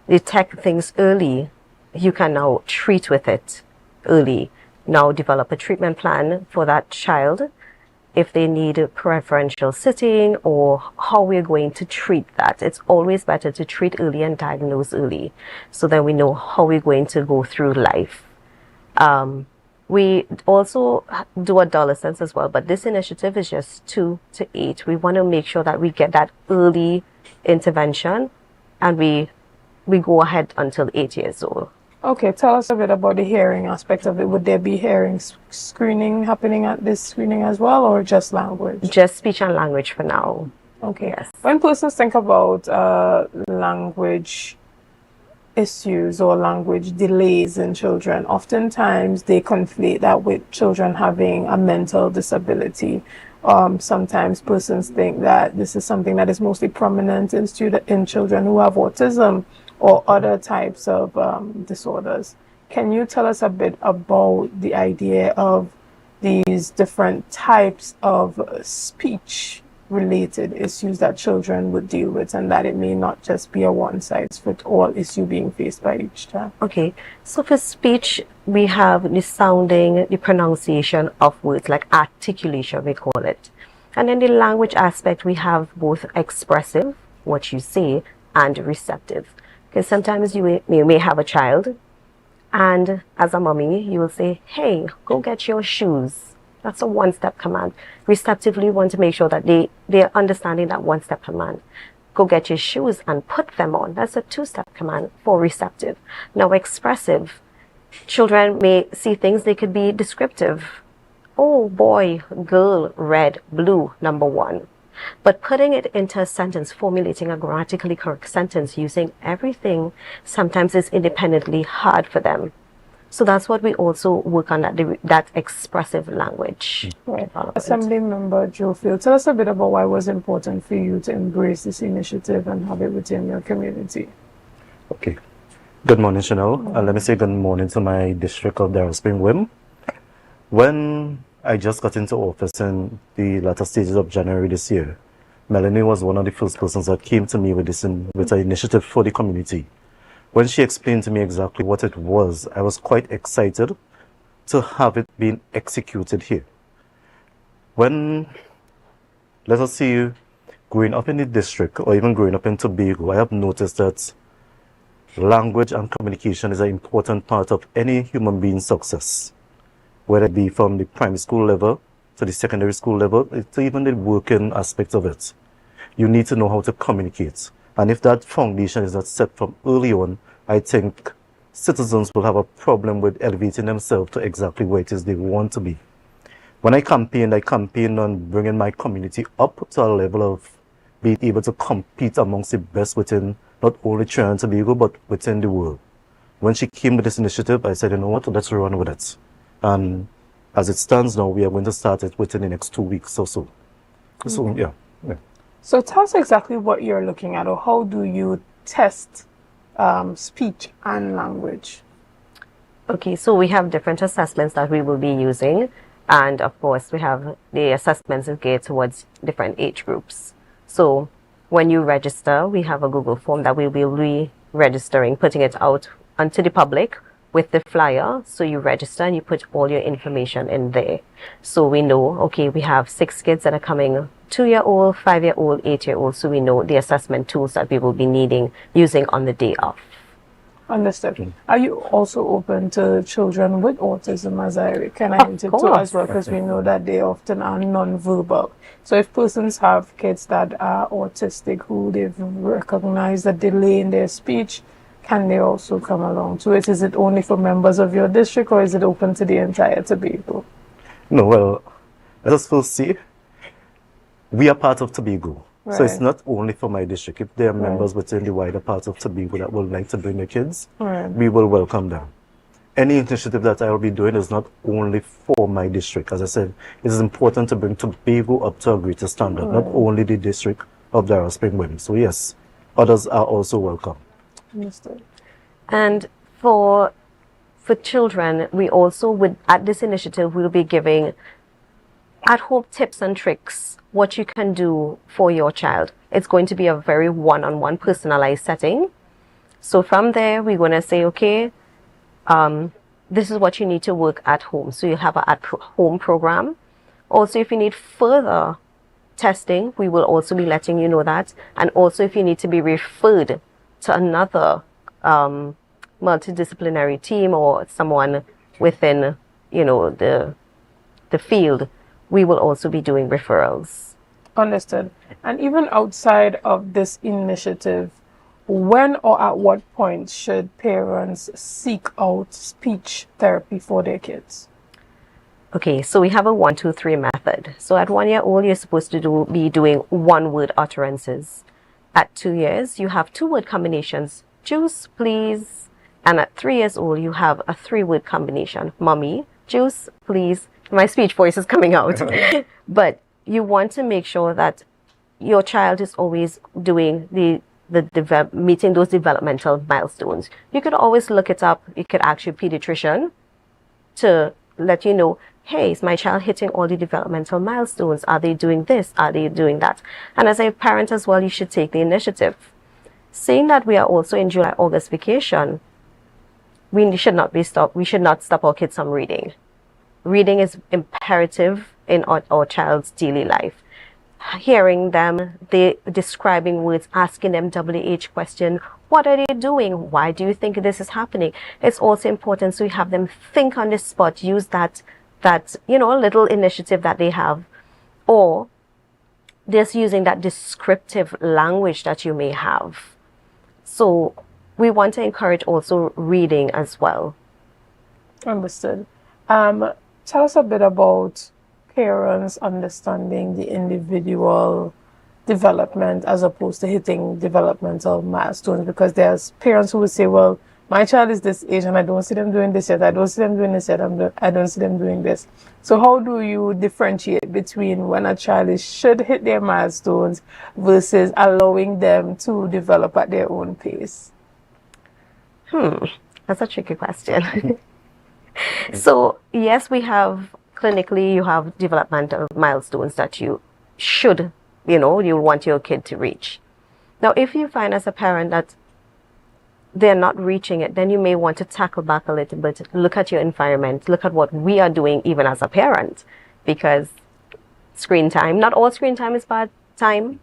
detect things early, you can now treat with it early. Now develop a treatment plan for that child if they need a preferential sitting or how we're going to treat that. It's always better to treat early and diagnose early so that we know how we're going to go through life. We also do adolescents as well, but this initiative is just 2 to 8. We want to make sure that we get that early intervention and we go ahead until 8 years old. Okay, tell us a bit about the hearing aspect of it. Would there be hearing screening happening at this screening as well, or just language? Just speech and language for now. Okay. Yes. When persons think about language issues or language delays in children, oftentimes they conflate that with children having a mental disability. Sometimes persons think that this is something that is mostly prominent in children who have autism or other types of disorders. Can you tell us a bit about the idea of these different types of speech-related issues that children would deal with, and that it may not just be a one-size-fits-all issue being faced by each child? Okay, so for speech, we have the sounding, the pronunciation of words, like articulation, we call it. And in the language aspect, we have both expressive, what you say, and receptive. Because sometimes you may have a child, and as a mommy, you will say, hey, go get your shoes. That's a one-step command. Receptively, you want to make sure that they're understanding that one-step command. Go get your shoes and put them on. That's a two-step command for receptive. Now, expressive, children may see things, they could be descriptive. Oh, boy, girl, red, blue, number one. But putting it into a sentence, formulating a grammatically correct sentence using everything, sometimes is independently hard for them. So that's what we also work on, that expressive language. Right. Assembly Member Joe Field, tell us a bit about why it was important for you to embrace this initiative and have it within your community. Okay. Good morning, Chanel. Let me say good morning to my district of Darrell Spring Wim. When I just got into office in the latter stages of January this year, Melanie was one of the first persons that came to me with an initiative for the community. When she explained to me exactly what it was, I was quite excited to have it being executed here. When, let us see, growing up in the district or even growing up in Tobago, I have noticed that language and communication is an important part of any human being's success, whether it be from the primary school level to the secondary school level, to even the working aspect of it. You need to know how to communicate. And if that foundation is not set from early on, I think citizens will have a problem with elevating themselves to exactly where it is they want to be. When I campaigned on bringing my community up to a level of being able to compete amongst the best within not only Trinidad and Tobago, but within the world. When she came with this initiative, I said, you know what, let's run with it. And as it stands now, we are going to start it within the next 2 weeks or so. So, yeah. So tell us exactly what you're looking at, or how do you test speech and language? Okay, so we have different assessments that we will be using. And of course, we have the assessments geared towards different age groups. So when you register, we have a Google form that we will be registering, putting it out onto the public with the flyer. So you register and you put all your information in there. So we know, okay, we have 6 kids that are coming, 2-year-old, 5-year-old, 8-year-old. So we know the assessment tools that we will be using on the day of. Understood. Are you also open to children with autism, as I can I hint to as well, because we know that they often are non-verbal. So if persons have kids that are autistic who they've recognized a delay in their speech, can they also come along to it? Is it only for members of your district, or is it open to the entire Tobago? No, well, let us first see. We are part of Tobago. Right. So it's not only for my district. If there are members within the wider part of Tobago that would like to bring their kids, we will welcome them. Any initiative that I will be doing is not only for my district. As I said, it is important to bring Tobago up to a greater standard, not only the district of Darrell Spring Wim. So yes, others are also welcome. Understood. And for children, we also at this initiative, we'll be giving at-home tips and tricks, what you can do for your child. It's going to be a very one-on-one personalized setting. So from there, we're going to say, okay, this is what you need to work at home. So you have an at-home program. Also, if you need further testing, we will also be letting you know that. And also, if you need to be referred to another multidisciplinary team or someone within, the field, we will also be doing referrals. Understood. And even outside of this initiative, when or at what point should parents seek out speech therapy for their kids? Okay, so we have a 1, 2, 3 method. So at 1 year old, you're supposed to be doing 1-word utterances. At 2 years, you have 2-word combinations juice, please. And at 3 years old, you have a 3-word combination. Mommy, juice, please. My speech voice is coming out. But you want to make sure that your child is always doing meeting those developmental milestones. You could always look it up. You could ask your pediatrician to let you know, hey, is my child hitting all the developmental milestones? Are they doing this? Are they doing that? And as a parent as well, you should take the initiative. Seeing that we are also in July, August vacation, we should not stop our kids from reading. Reading is imperative in our child's daily life. Hearing them, they describing words, asking them WH question, what are they doing? Why do you think this is happening? It's also important so you have them think on the spot, use that little initiative that they have, or just using that descriptive language that you may have. So we want to encourage also reading as well. Understood. Tell us a bit about parents understanding the individual development as opposed to hitting developmental milestones, because there's parents who will say, well, my child is this age and I don't see them doing this yet, I don't see them doing this yet, I don't see them doing this. So how do you differentiate between when a child should hit their milestones versus allowing them to develop at their own pace? That's a tricky question. So yes, we have clinically, you have developmental milestones that you should, you want your kid to reach. Now, if you find as a parent that they're not reaching it, then you may want to tackle back a little bit, look at your environment, look at what we are doing even as a parent, because screen time, not all screen time is bad time,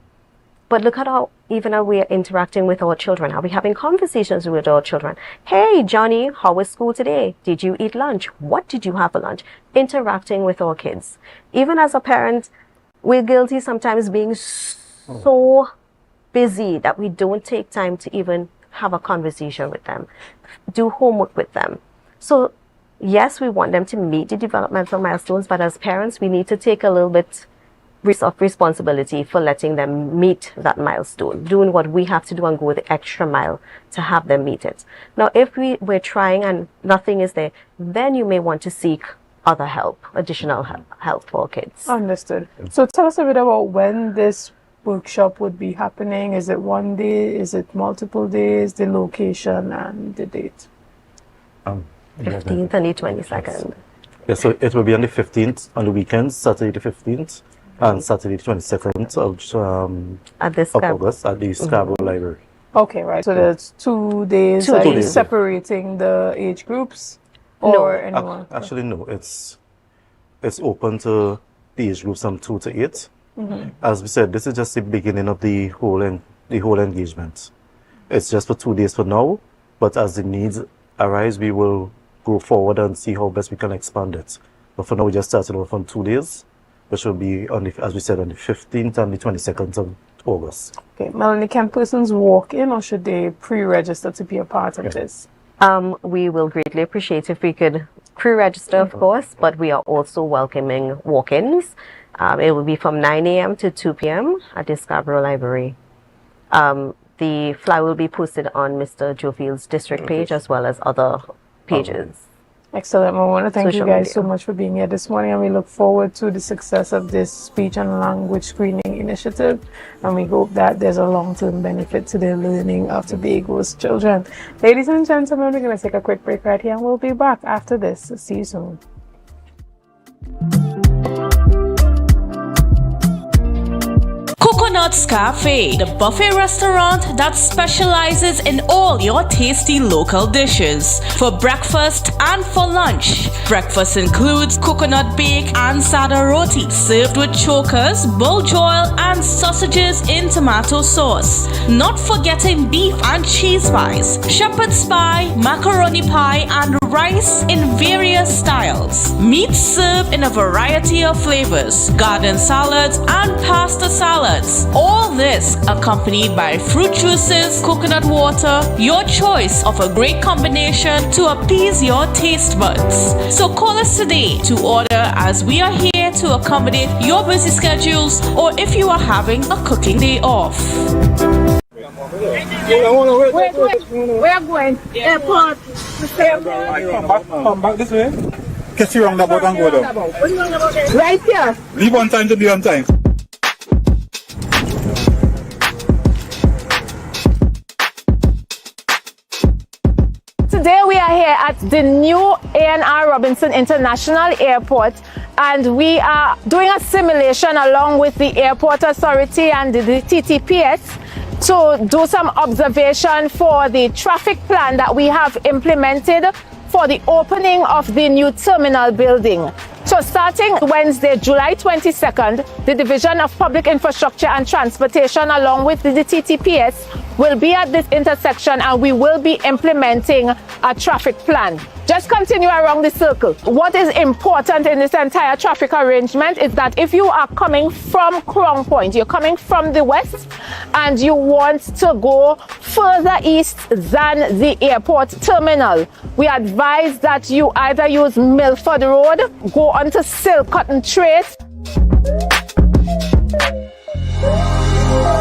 but look at how we are interacting with our children. Are we having conversations with our children? Hey, Johnny, how was school today? Did you eat lunch? What did you have for lunch? Interacting with our kids. Even as a parent, we're guilty sometimes being so busy that we don't take time to even have a conversation with them, do homework with them. So yes, we want them to meet the developmental milestones, but as parents, we need to take a little bit of responsibility for letting them meet that milestone, doing what we have to do and go the extra mile to have them meet it. Now, if we're trying and nothing is there, then you may want to seek other help, additional help for kids. Understood. So tell us a bit about when this workshop would be happening. Is it one day? Is it multiple days? The location and the date? 15th and the 22nd. Yeah, so it will be on the 15th, on the weekends, Saturday the 15th, and Saturday the 22nd of August at the Scarborough Library. Okay, right. So there's 2 days. Are you separating the age groups? Or anyone? Actually, no. It's open to the age groups from 2 to 8. As we said, this is just the beginning of the whole engagement. It's just for 2 days for now, but as the needs arise, we will go forward and see how best we can expand it. But for now, we just started off on 2 days, which will be as we said, on the 15th and the 22nd of August. Okay, Melanie, can persons walk in or should they pre-register to be a part of this? We will greatly appreciate if we could pre-register, of course, but we are also welcoming walk-ins. It will be from 9 a.m. to 2 p.m. at the Scarborough Library. The flyer will be posted on Mr. Jofield's district page as well as other pages. Excellent. I want to thank you guys so much for being here this morning, and we look forward to the success of this speech and language screening initiative, and we hope that there's a long-term benefit to the learning of Tobago's children. Ladies and gentlemen, we're going to take a quick break right here, and we'll be back after this. See you soon. Coconut's Cafe, the buffet restaurant that specializes in all your tasty local dishes for breakfast and for lunch. Breakfast includes coconut bake and sada roti served with chokers, buljoil and sausages in tomato sauce. Not forgetting beef and cheese pies, shepherd's pie, macaroni pie and rice in various styles. Meat served in a variety of flavors, garden salads and pasta salads. All this accompanied by fruit juices, coconut water, your choice of a great combination to appease your taste buds. So call us today to order, as we are here to accommodate your busy schedules or if you are having a cooking day off. Wait. Where are you going? Airport. Come back this way. Catch you roundabout and go down. What do you know about this? Right here. Leave on time to be on time. Today we are here at the new A&R Robinson International Airport, and we are doing a simulation along with the Airport Authority and the TTPS to do some observation for the traffic plan that we have implemented for the opening of the new terminal building. So starting Wednesday, July 22nd, the Division of Public Infrastructure and Transportation along with the TTPS will be at this intersection, and we will be implementing a traffic plan. Just continue around the circle. What is important in this entire traffic arrangement is that if you are coming from Crown Point, you're coming from the west and you want to go further east than the airport terminal, we advise that you either use Milford Road, go onto Silcotton Trace,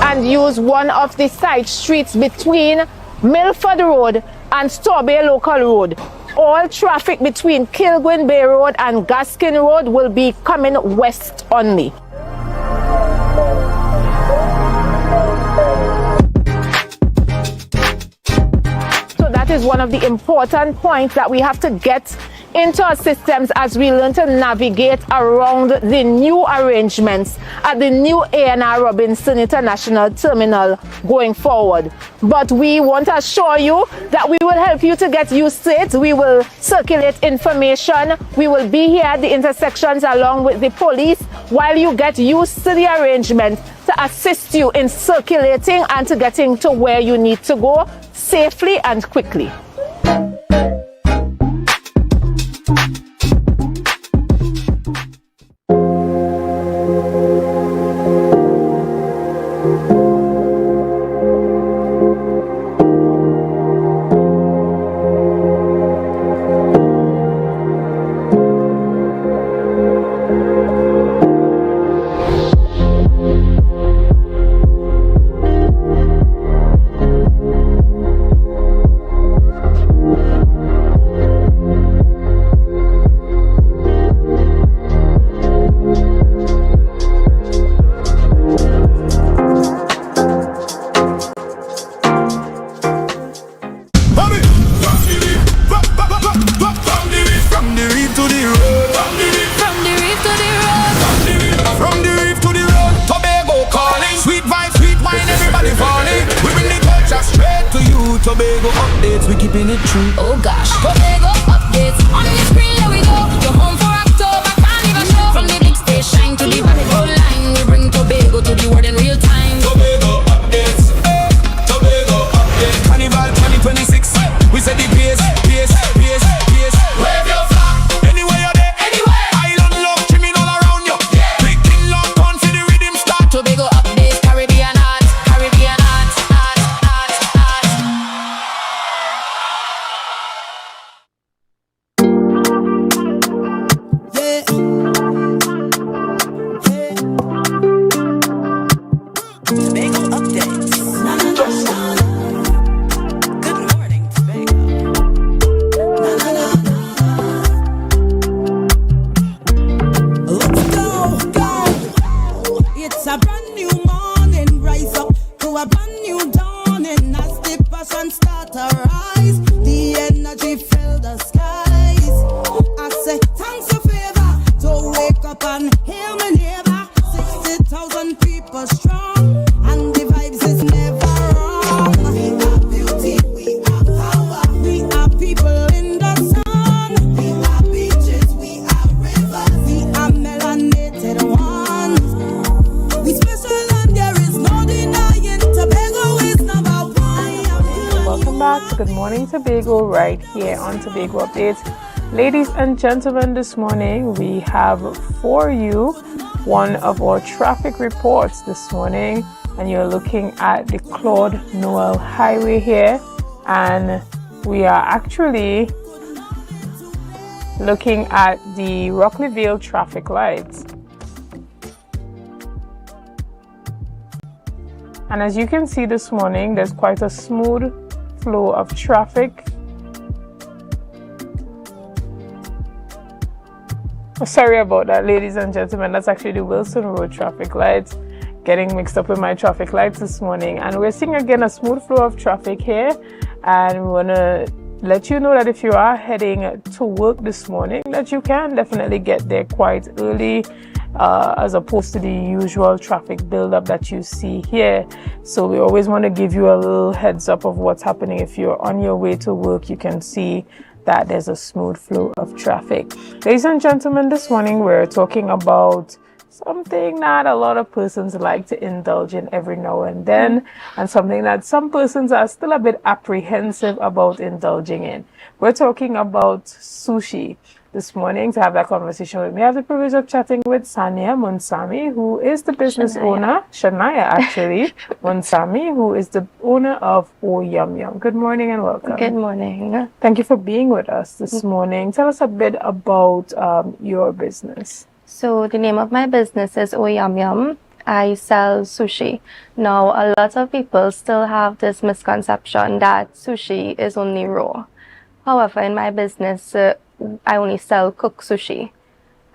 and use one of the side streets between Milford Road and Tobago Local Road. All traffic between Kilgwin Bay Road and Gaskin Road will be coming west only. So that is one of the important points that we have to get into our systems as we learn to navigate around the new arrangements at the new A&R Robinson International Terminal going forward. But we want to assure you that we will help you to get used to it. We will circulate information. We will be here at the intersections along with the police while you get used to the arrangement to assist you in circulating and to getting to where you need to go safely and quickly. Tobago updates, we keeping it true. Oh gosh, Tobago updates on the screen. There we go. You're home for October Carnival show. From the big stage shine to the volleyball line, we bring Tobago to the world in real time. Tobago updates, Tobago updates. Carnival 2026. We set the pace. Wave your flag anywhere you're there. Anywhere. Island love trimming all around you. Yeah. Big thing long on for the rhythm start. Tobago updates, Caribbean art. Good morning, Tobago, right here on Tobago Updates. Ladies and gentlemen, this morning we have for you one of our traffic reports this morning, and you're looking at the Claude Noel Highway here, and we are actually looking at the Rockleyville traffic lights. And as you can see this morning, there's quite a smooth flow of traffic. Sorry about that, ladies and gentlemen. That's actually the Wilson Road traffic lights. Getting mixed up with my traffic lights this morning. And we're seeing again a smooth flow of traffic here. And we want to let you know that if you are heading to work this morning, that you can definitely get there quite early, as opposed to the usual traffic buildup that you see here. So we always want to give you a little heads up of what's happening. If you're on your way to work, you can see that there's a smooth flow of traffic. Ladies and gentlemen, this morning we're talking about something that a lot of persons like to indulge in every now and then, and something that some persons are still a bit apprehensive about indulging in. We're talking about sushi. This morning, to have that conversation with me, I have the privilege of chatting with Sania Munsami, who is the business owner, Shania actually, Munsami, who is the owner of Oh Yum Yum. Good morning and welcome. Good morning. Thank you for being with us this morning. Tell us a bit about your business. So the name of my business is Oh Yum Yum. I sell sushi. Now, a lot of people still have this misconception that sushi is only raw. However, in my business, I only sell cooked sushi.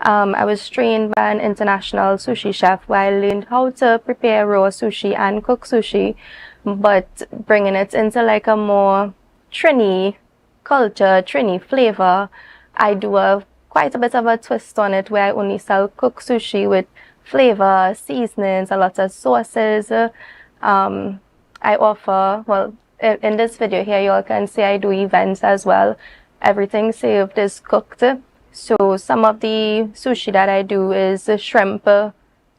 I was trained by an international sushi chef where I learned how to prepare raw sushi and cook sushi, but bringing it into like a more Trini culture, Trini flavor. I do quite a bit of a twist on it where I only sell cooked sushi with flavor, seasonings, a lot of sauces. I offer, well, in this video here, you all can see I do events as well. Everything served is cooked. So some of the sushi that I do is shrimp,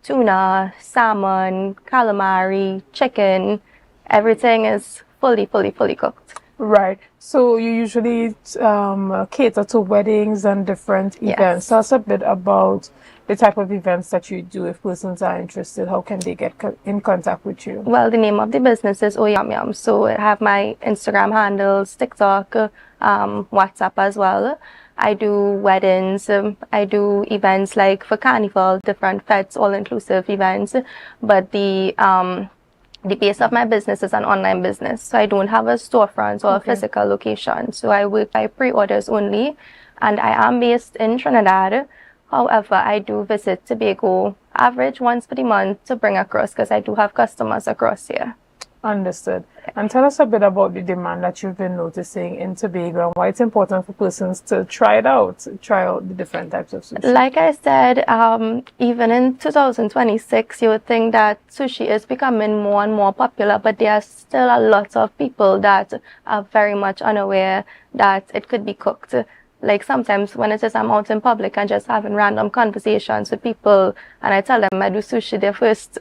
tuna, salmon, calamari, chicken. Everything is fully cooked. Right. So you usually cater to weddings and different events. Tell us a bit about the type of events that you do. If persons are interested, how can they get in contact with you? Well, the name of the business is Oh Yum Yum. So I have my Instagram handles, TikTok, WhatsApp as well. I do weddings, I do events like for carnival, different fets, all-inclusive events. But the base of my business is an online business. So I don't have a storefront or a physical location. So I work by pre-orders only. And I am based in Trinidad. However, I do visit Tobago average once per month to bring across because I do have customers across here. Understood. And tell us a bit about the demand that you've been noticing in Tobago and why it's important for persons to try out the different types of sushi. Like I said, even in 2026, you would think that sushi is becoming more and more popular, but there are still a lot of people that are very much unaware that it could be cooked. Like sometimes when it is I'm out in public and just having random conversations with people and I tell them I do sushi, their first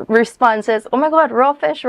response is, oh my god, raw fish.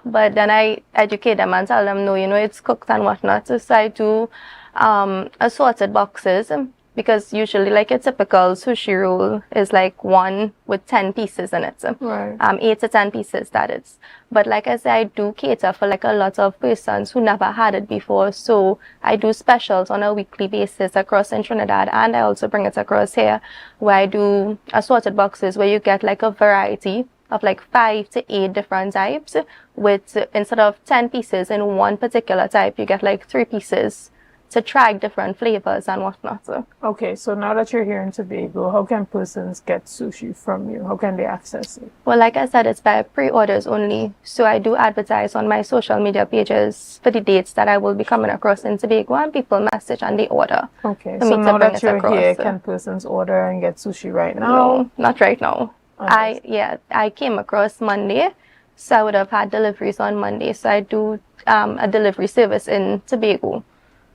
But then I educate them and tell them, no, it's cooked and whatnot. So I do assorted boxes because usually like a typical sushi roll is like 1 with 10 pieces in it. Right. 8 to 10 pieces, that is. But like I said, I do cater for like a lot of persons who never had it before. So I do specials on a weekly basis across in Trinidad, and I also bring it across here where I do assorted boxes where you get like a variety of like 5 to 8 different types with, instead of 10 pieces in one particular type, you get like 3 pieces to try different flavors and whatnot. Okay, so now that you're here in Tobago, how can persons get sushi from you? How can they access it? Well, like I said, it's by pre-orders only. So I do advertise on my social media pages for the dates that I will be coming across in Tobago, and people message and they order. Okay, so now that you're here, can persons order and get sushi right now? No, not right now. I came across Monday, so I would have had deliveries on Monday. So I do a delivery service in Tobago.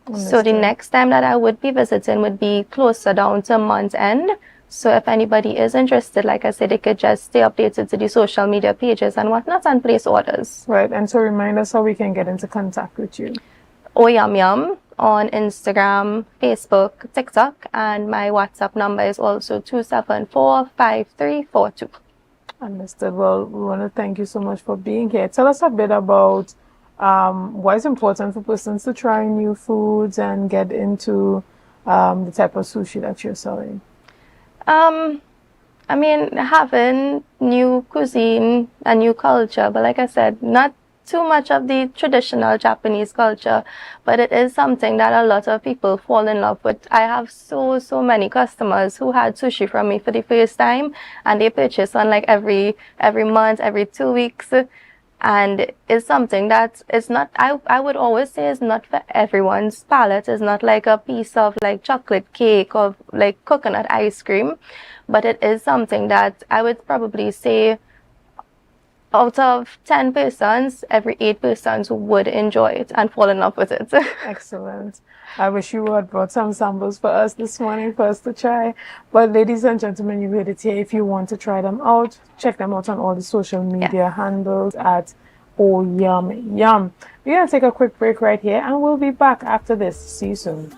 Understood. So the next time that I would be visiting would be closer down to month end. So if anybody is interested, like I said, they could just stay updated to the social media pages and whatnot and place orders. Right, and so remind us how we can get into contact with you. Oh Yum Yum on Instagram, Facebook, TikTok, and my WhatsApp number is also 274-5342. Understood. Well, we want to thank you so much for being here. Tell us a bit about why it's important for persons to try new foods and get into the type of sushi that you're selling. I mean, having new cuisine and new culture, but like I said, not too much of the traditional Japanese culture, but it is something that a lot of people fall in love with. I have so many customers who had sushi from me for the first time, and they purchase on like every month, every 2 weeks, and it's something that is not, I would always say, is not for everyone's palate. It's not like a piece of like chocolate cake or like coconut ice cream, but it is something that I would probably say out of 10 persons, every 8 persons would enjoy it and fall in love with it. Excellent. I wish you had brought some samples for us this morning for us to try. But ladies and gentlemen, you heard it here. If you want to try them out, check them out on all the social media handles at Oh Yum Yum. We're going to take a quick break right here and we'll be back after this. See you soon.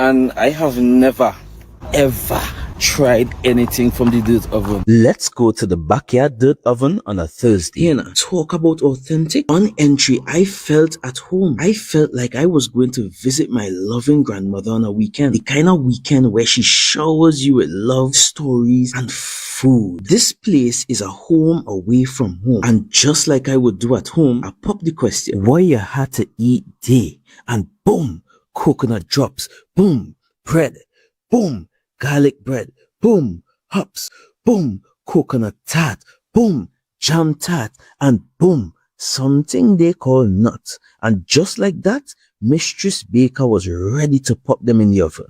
And I have never, ever tried anything from the dirt oven. Let's go to the backyard dirt oven on a Thursday. Here now, talk about authentic. On entry, I felt at home. I felt like I was going to visit my loving grandmother on a weekend. The kind of weekend where she showers you with love, stories, and food. This place is a home away from home. And just like I would do at home, I pop the question, what you had to eat day? And boom, coconut drops, boom, bread, boom, garlic bread, boom, hops, boom, coconut tart, boom, jam tart, and boom, something they call nuts. And just like that, Mistress Baker was ready to pop them in the oven.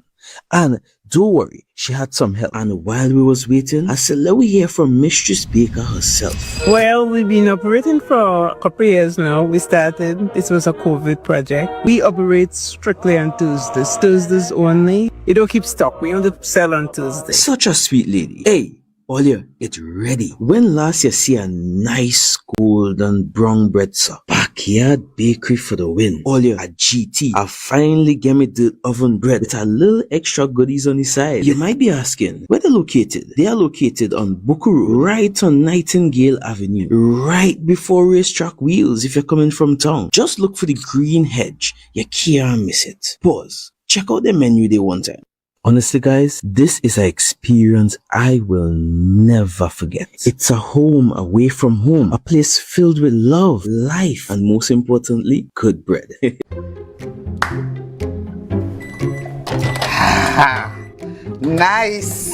And don't worry, she had some help. And while we was waiting, I said, let we hear from Mistress Baker herself. Well, we've been operating for a couple of years now. We started, this was a COVID project. We operate strictly on Tuesdays. Tuesdays only. You don't keep stock. We only sell on Tuesdays. Such a sweet lady. Hey, Olia, get ready. When last you see a nice golden brown bread, sir? Backyard bakery for the win. Olia, a GT. I finally get me the oven bread with a little extra goodies on the side. You might be asking, where they're located? They are located on Bukuru, right on Nightingale Avenue, right before Racetrack Wheels if you're coming from town. Just look for the green hedge. You can't miss it. Pause. Check out the menu day one time. Honestly, guys, this is an experience I will never forget. It's a home away from home, a place filled with love, life, and most importantly, good bread. Nice.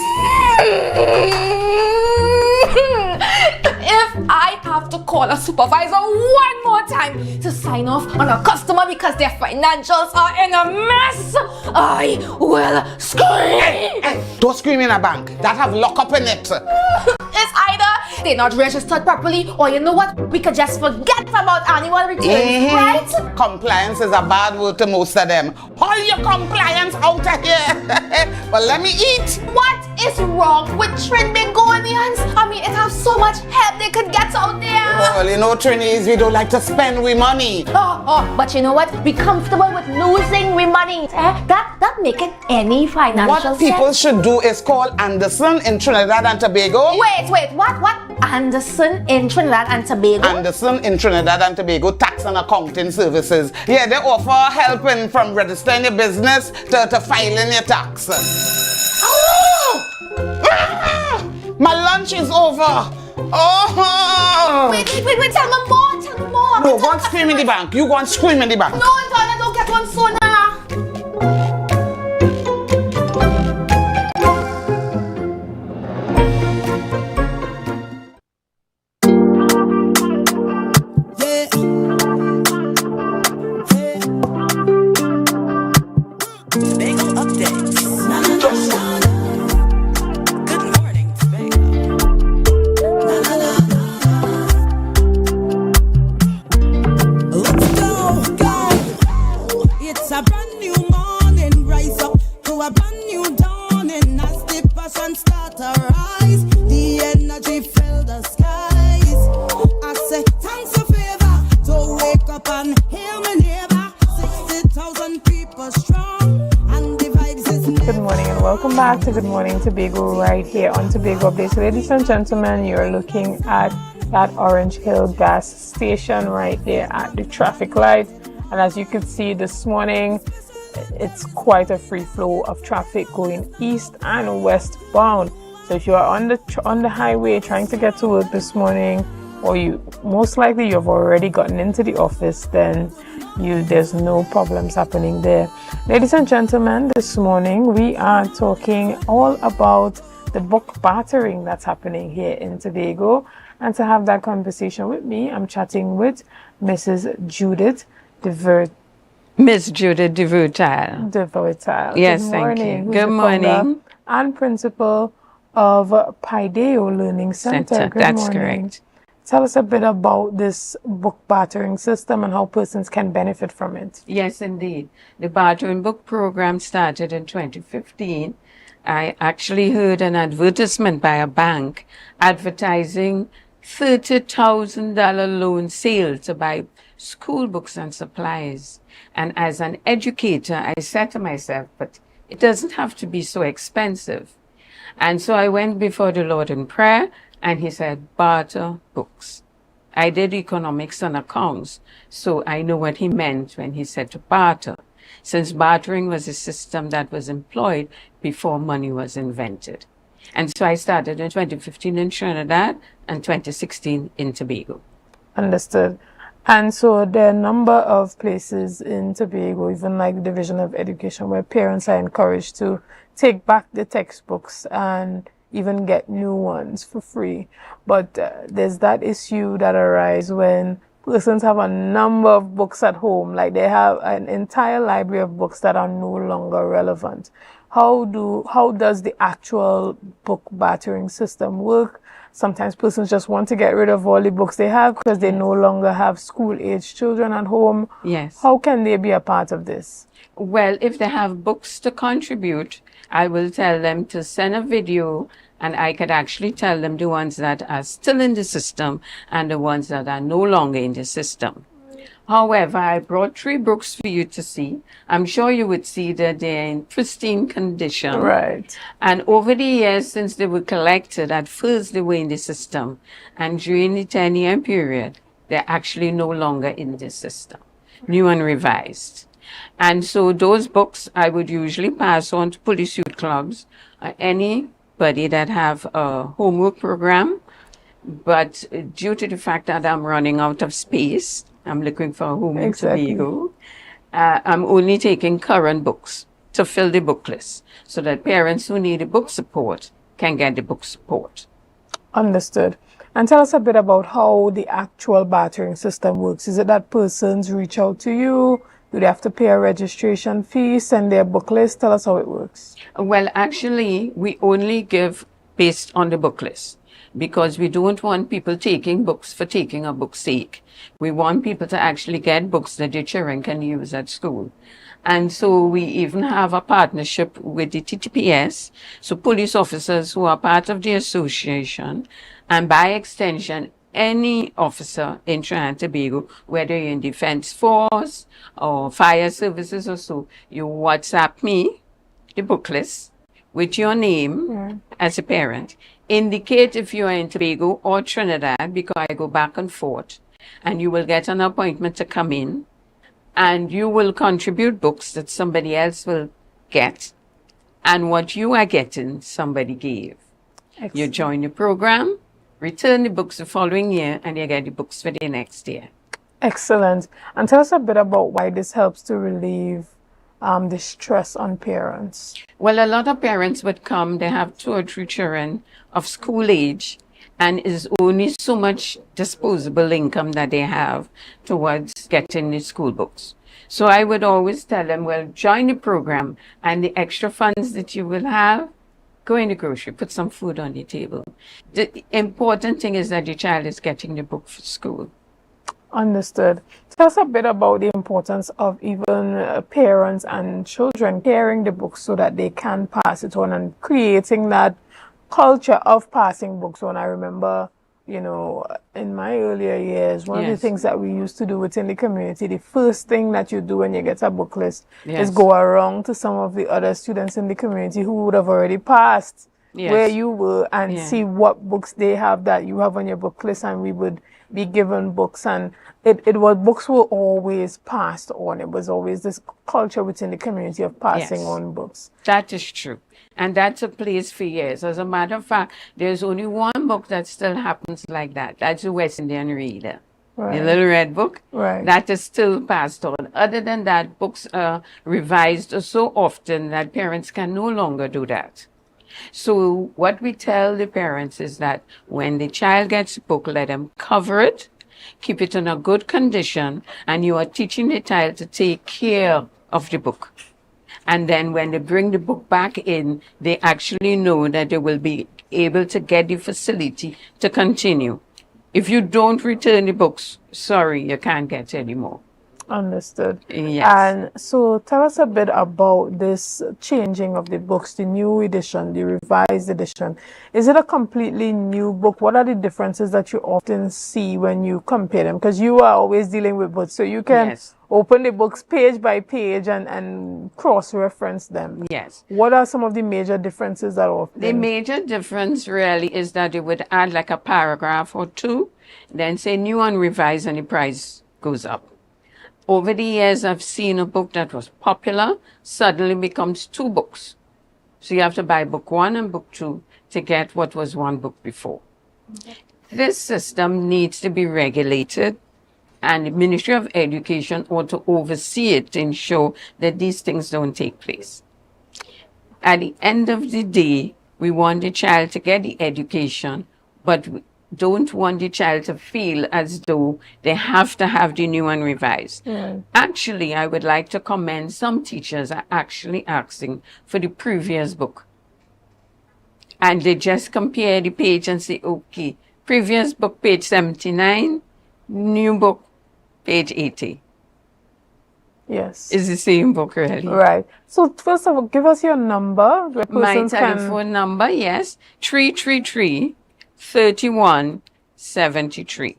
If I have to call a supervisor one more time to sign off on a customer because their financials are in a mess, I will scream. Hey, don't scream in a bank. That have lock up in it. It's either they're not registered properly, or you know what? We could just forget about annual returns, right? Compliance is a bad word to most of them. All your compliance out of here. But let me eat. What is wrong with Trinbagonians? I mean, it has so much help they could get out there. Well, you know, Trinis, we don't like to spend we money. But you know what? Be comfortable with losing we money. That make it any financial What people should do is call Anderson in Trinidad and Tobago. Wait, what? Anderson in Trinidad and Tobago? Anderson in Trinidad and Tobago Tax and Accounting Services. Yeah, they offer helping from registering your business to filing your tax. My lunch is over. Wait, tell me more. No, go and scream in the bank. You go and scream in the bank. No, Antoine, don't get one sooner. Good morning, Tobago, right here on Tobago Updates. Ladies and gentlemen, you're looking at that Orange Hill gas station right there at the traffic light. And as you can see this morning, it's quite a free flow of traffic going east and westbound. So if you are on the highway trying to get to work this morning, or most likely you've already gotten into the office, then there's no problems happening there. Ladies and gentlemen, this morning we are talking all about the book bartering that's happening here in Tobago. And to have that conversation with me, I'm chatting with Mrs. Judith DeVertile. Miss Judith DeVertile. Yes, thank you. Good morning. And principal of Pideo Learning Center. That's morning. Correct. Tell us a bit about this book bartering system and how persons can benefit from it. Yes, indeed. The bartering book program started in 2015. I actually heard an advertisement by a bank advertising $30,000 loan sale to buy school books and supplies. And as an educator, I said to myself, but it doesn't have to be so expensive. And so I went before the Lord in prayer, and he said, barter books. I did economics and accounts, so I know what he meant when he said to barter, since bartering was a system that was employed before money was invented. And so I started in 2015 in Trinidad and 2016 in Tobago. Understood. And so there are a number of places in Tobago, even like the Division of Education, where parents are encouraged to take back the textbooks and even get new ones for free. But there's that issue that arises when persons have a number of books at home, like they have an entire library of books that are no longer relevant. How does the actual book bartering system work? Sometimes persons just want to get rid of all the books they have because they no longer have school-age children at home. Yes. How can they be a part of this? Well, if they have books to contribute, I will tell them to send a video, and I could actually tell them the ones that are still in the system and the ones that are no longer in the system. However, I brought 3 books for you to see. I'm sure you would see that they're in pristine condition. Right. And over the years since they were collected, at first they were in the system. And during the 10-year period, they're actually no longer in the system. New and revised. And so those books I would usually pass on to police youth clubs, anybody that have a homework program. But due to the fact that I'm running out of space, I'm looking for a home in Tobago, I'm only taking current books to fill the book list so that parents who need a book support can get the book support. Understood. And tell us a bit about how the actual bartering system works. Is it that persons reach out to you? Do they have to pay a registration fee, send their book list? Tell us how it works. Well, actually, we only give based on the book list. because we don't want people taking books for taking a book's sake. We want people to actually get books that their children can use at school. And so we even have a partnership with the TTPS, so police officers who are part of the association, and by extension, any officer in Trinidad and Tobago, whether you're in Defense Force or Fire Services or so, you WhatsApp me the book list with your name as a parent. Indicate if you are in Tobago or Trinidad, because I go back and forth, and you will get an appointment to come in, and you will contribute books that somebody else will get, and what you are getting, somebody gave. Excellent. You join the program, return the books the following year, and you get the books for the next year. Excellent. And tell us a bit about why this helps to relieve the stress on parents. Well, a lot of parents would come, they have 2 or 3 children of school age, and is only so much disposable income that they have towards getting the school books. So I would always tell them, well, join the program, and the extra funds that you will have, go in the grocery, put some food on the table. The important thing is that your child is getting the book for school. Understood. Tell us a bit about the importance of even parents and children carrying the books so that they can pass it on, and creating that culture of passing books on. I remember, you know, in my earlier years, one of the things that we used to do within the community, the first thing that you do when you get a book list is go around to some of the other students in the community who would have already passed where you were, and see what books they have that you have on your book list, and we would be given books, and it was, books were always passed on. It was always this culture within the community of passing on books. That is true. And that's a place for years. As a matter of fact, there's only one book that still happens like that. That's the West Indian Reader. Right. The little red book. Right. That is still passed on. Other than that, books are revised so often that parents can no longer do that. So what we tell the parents is that when the child gets a book, let them cover it, keep it in a good condition, and you are teaching the child to take care of the book. And then when they bring the book back in, they actually know that they will be able to get the facility to continue. If you don't return the books, sorry, you can't get any more. Understood. Yes. And so tell us a bit about this changing of the books, the new edition, the revised edition. Is it a completely new book? What are the differences that you often see when you compare them? Because you are always dealing with books, so you can open the books page by page and cross-reference them. Yes. What are some of the major differences that often? The major difference really is that they would add like a paragraph or 2, then say new and revised, and the price goes up. Over the years, I've seen a book that was popular suddenly becomes 2 books. So you have to buy book 1 and book 2 to get what was 1 book before. This system needs to be regulated, and the Ministry of Education ought to oversee it to ensure that these things don't take place. At the end of the day, we want the child to get the education, but we don't want the child to feel as though they have to have the new and revised. Actually, I would like to commend some teachers are actually asking for the previous book. And they just compare the page and say, okay, previous book, page 79, new book, page 80. Yes. It's the same book, really. Right. So first of all, give us your number. Where My persons telephone number, yes, 333-3173.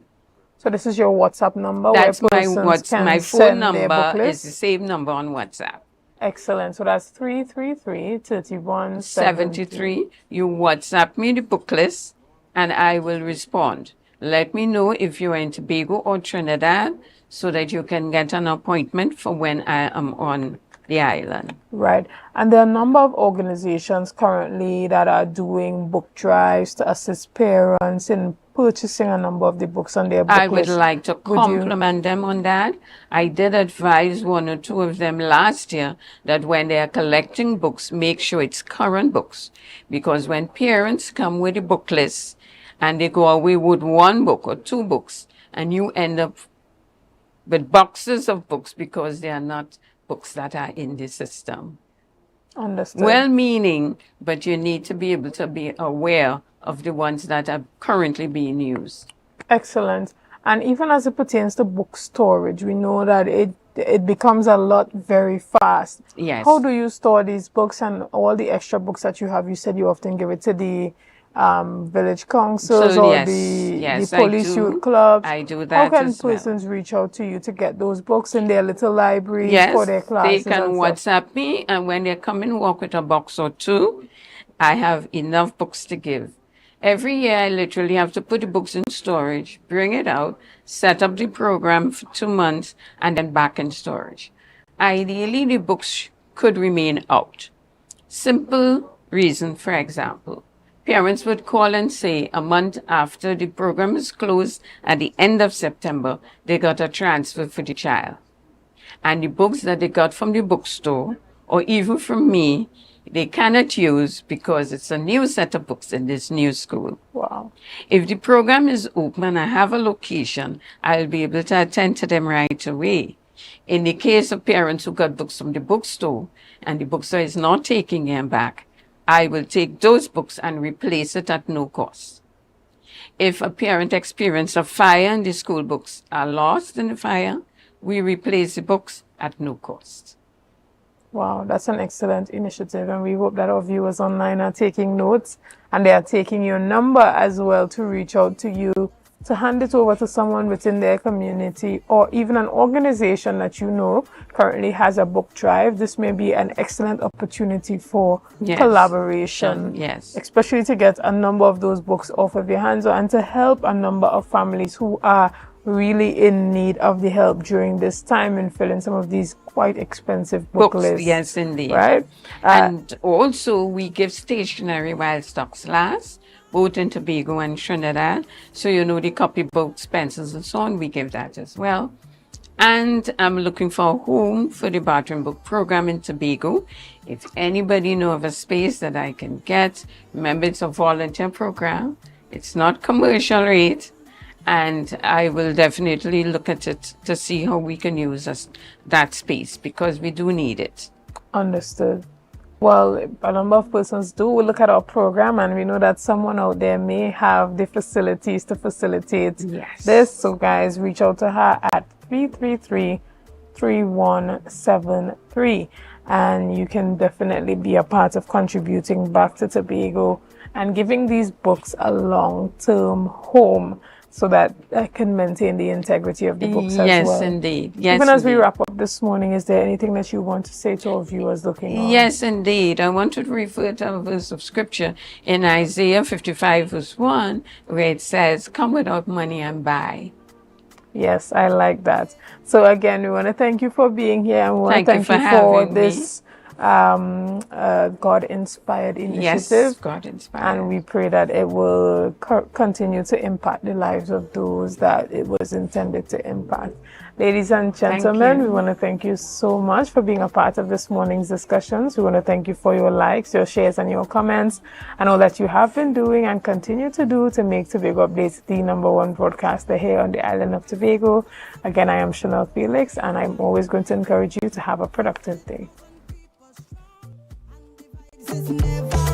So this is your WhatsApp number? That's where my persons can my send phone their book number is list? the same number on WhatsApp. Excellent. So that's 333-3173. 73. You WhatsApp me the book list and I will respond. Let me know if you're in Tobago or Trinidad so that you can get an appointment for when I am on the island. Right. And there are a number of organizations currently that are doing book drives to assist parents in purchasing a number of the books on their book I would list. like to compliment them on that. I did advise 1 or 2 of them last year that when they are collecting books, make sure it's current books. Because when parents come with a book list and they go away with 1 book or 2 books, and you end up with boxes of books because they are not books that are in the system. Understood. Well-meaning, but you need to be able to be aware of the ones that are currently being used. Excellent. And even as it pertains to book storage, we know that it becomes a lot very fast. Yes. How do you store these books and all the extra books that you have? You said you often give it to the village councils or the police youth clubs. I do that. How can as well. persons reach out to you to get those books in their little libraries Yes, for their classes? they can and WhatsApp me, and when they come and walk with a box or two, I have enough books to give. Every year, I literally have to put the books in storage, bring it out, set up the program for 2 months, and then back in storage. Ideally, the books could remain out. Simple reason, for example, parents would call and say a month after the program is closed at the end of September, they got a transfer for the child. And the books that they got from the bookstore or even from me, they cannot use because it's a new set of books in this new school. Wow. If the program is open and I have a location, I'll be able to attend to them right away. In the case of parents who got books from the bookstore and the bookstore is not taking them back, I will take those books and replace it at no cost. If a parent experiences a fire and the school books are lost in the fire, we replace the books at no cost. Wow, that's an excellent initiative, and we hope that our viewers online are taking notes and they are taking your number as well to reach out to you, to hand it over to someone within their community or even an organization that you know currently has a book drive. This may be an excellent opportunity for collaboration, especially to get a number of those books off of your hands and to help a number of families who are really in need of the help during this time in filling some of these quite expensive book lists. Yes, indeed. Right? And also we give stationery while stocks last, both in Tobago and Trinidad. So you know the copybooks, pencils and so on, we give that as well. And I'm looking for a home for the bathroom book program in Tobago. If anybody know of a space that I can get, remember it's a volunteer program. It's not commercial rate. And I will definitely look at it to see how we can use that space because we do need it. Understood. Well, a number of persons do look at our program and we know that someone out there may have the facilities to facilitate this. So guys, reach out to her at 333-3173 and you can definitely be a part of contributing back to Tobago and giving these books a long-term home, so that I can maintain the integrity of the books as well. Yes, indeed. Yes, Even as we indeed. wrap up this morning, is there anything that you want to say to our viewers looking on? Yes, indeed. I want to refer to a verse of scripture in Isaiah 55 verse 1, where it says, "Come without money and buy." Yes, I like that. So again, we want to thank you for being here and we want to thank you for having this God-inspired initiative. Yes, God-inspired. And we pray that it will continue to impact the lives of those that it was intended to impact. Ladies and gentlemen, we want to thank you so much for being a part of this morning's discussions. We want to thank you for your likes, your shares, and your comments, and all that you have been doing and continue to do to make Tobago Updates the #1 broadcaster here on the island of Tobago. Again, I am Chanel Felix, and I'm always going to encourage you to have a productive day. Never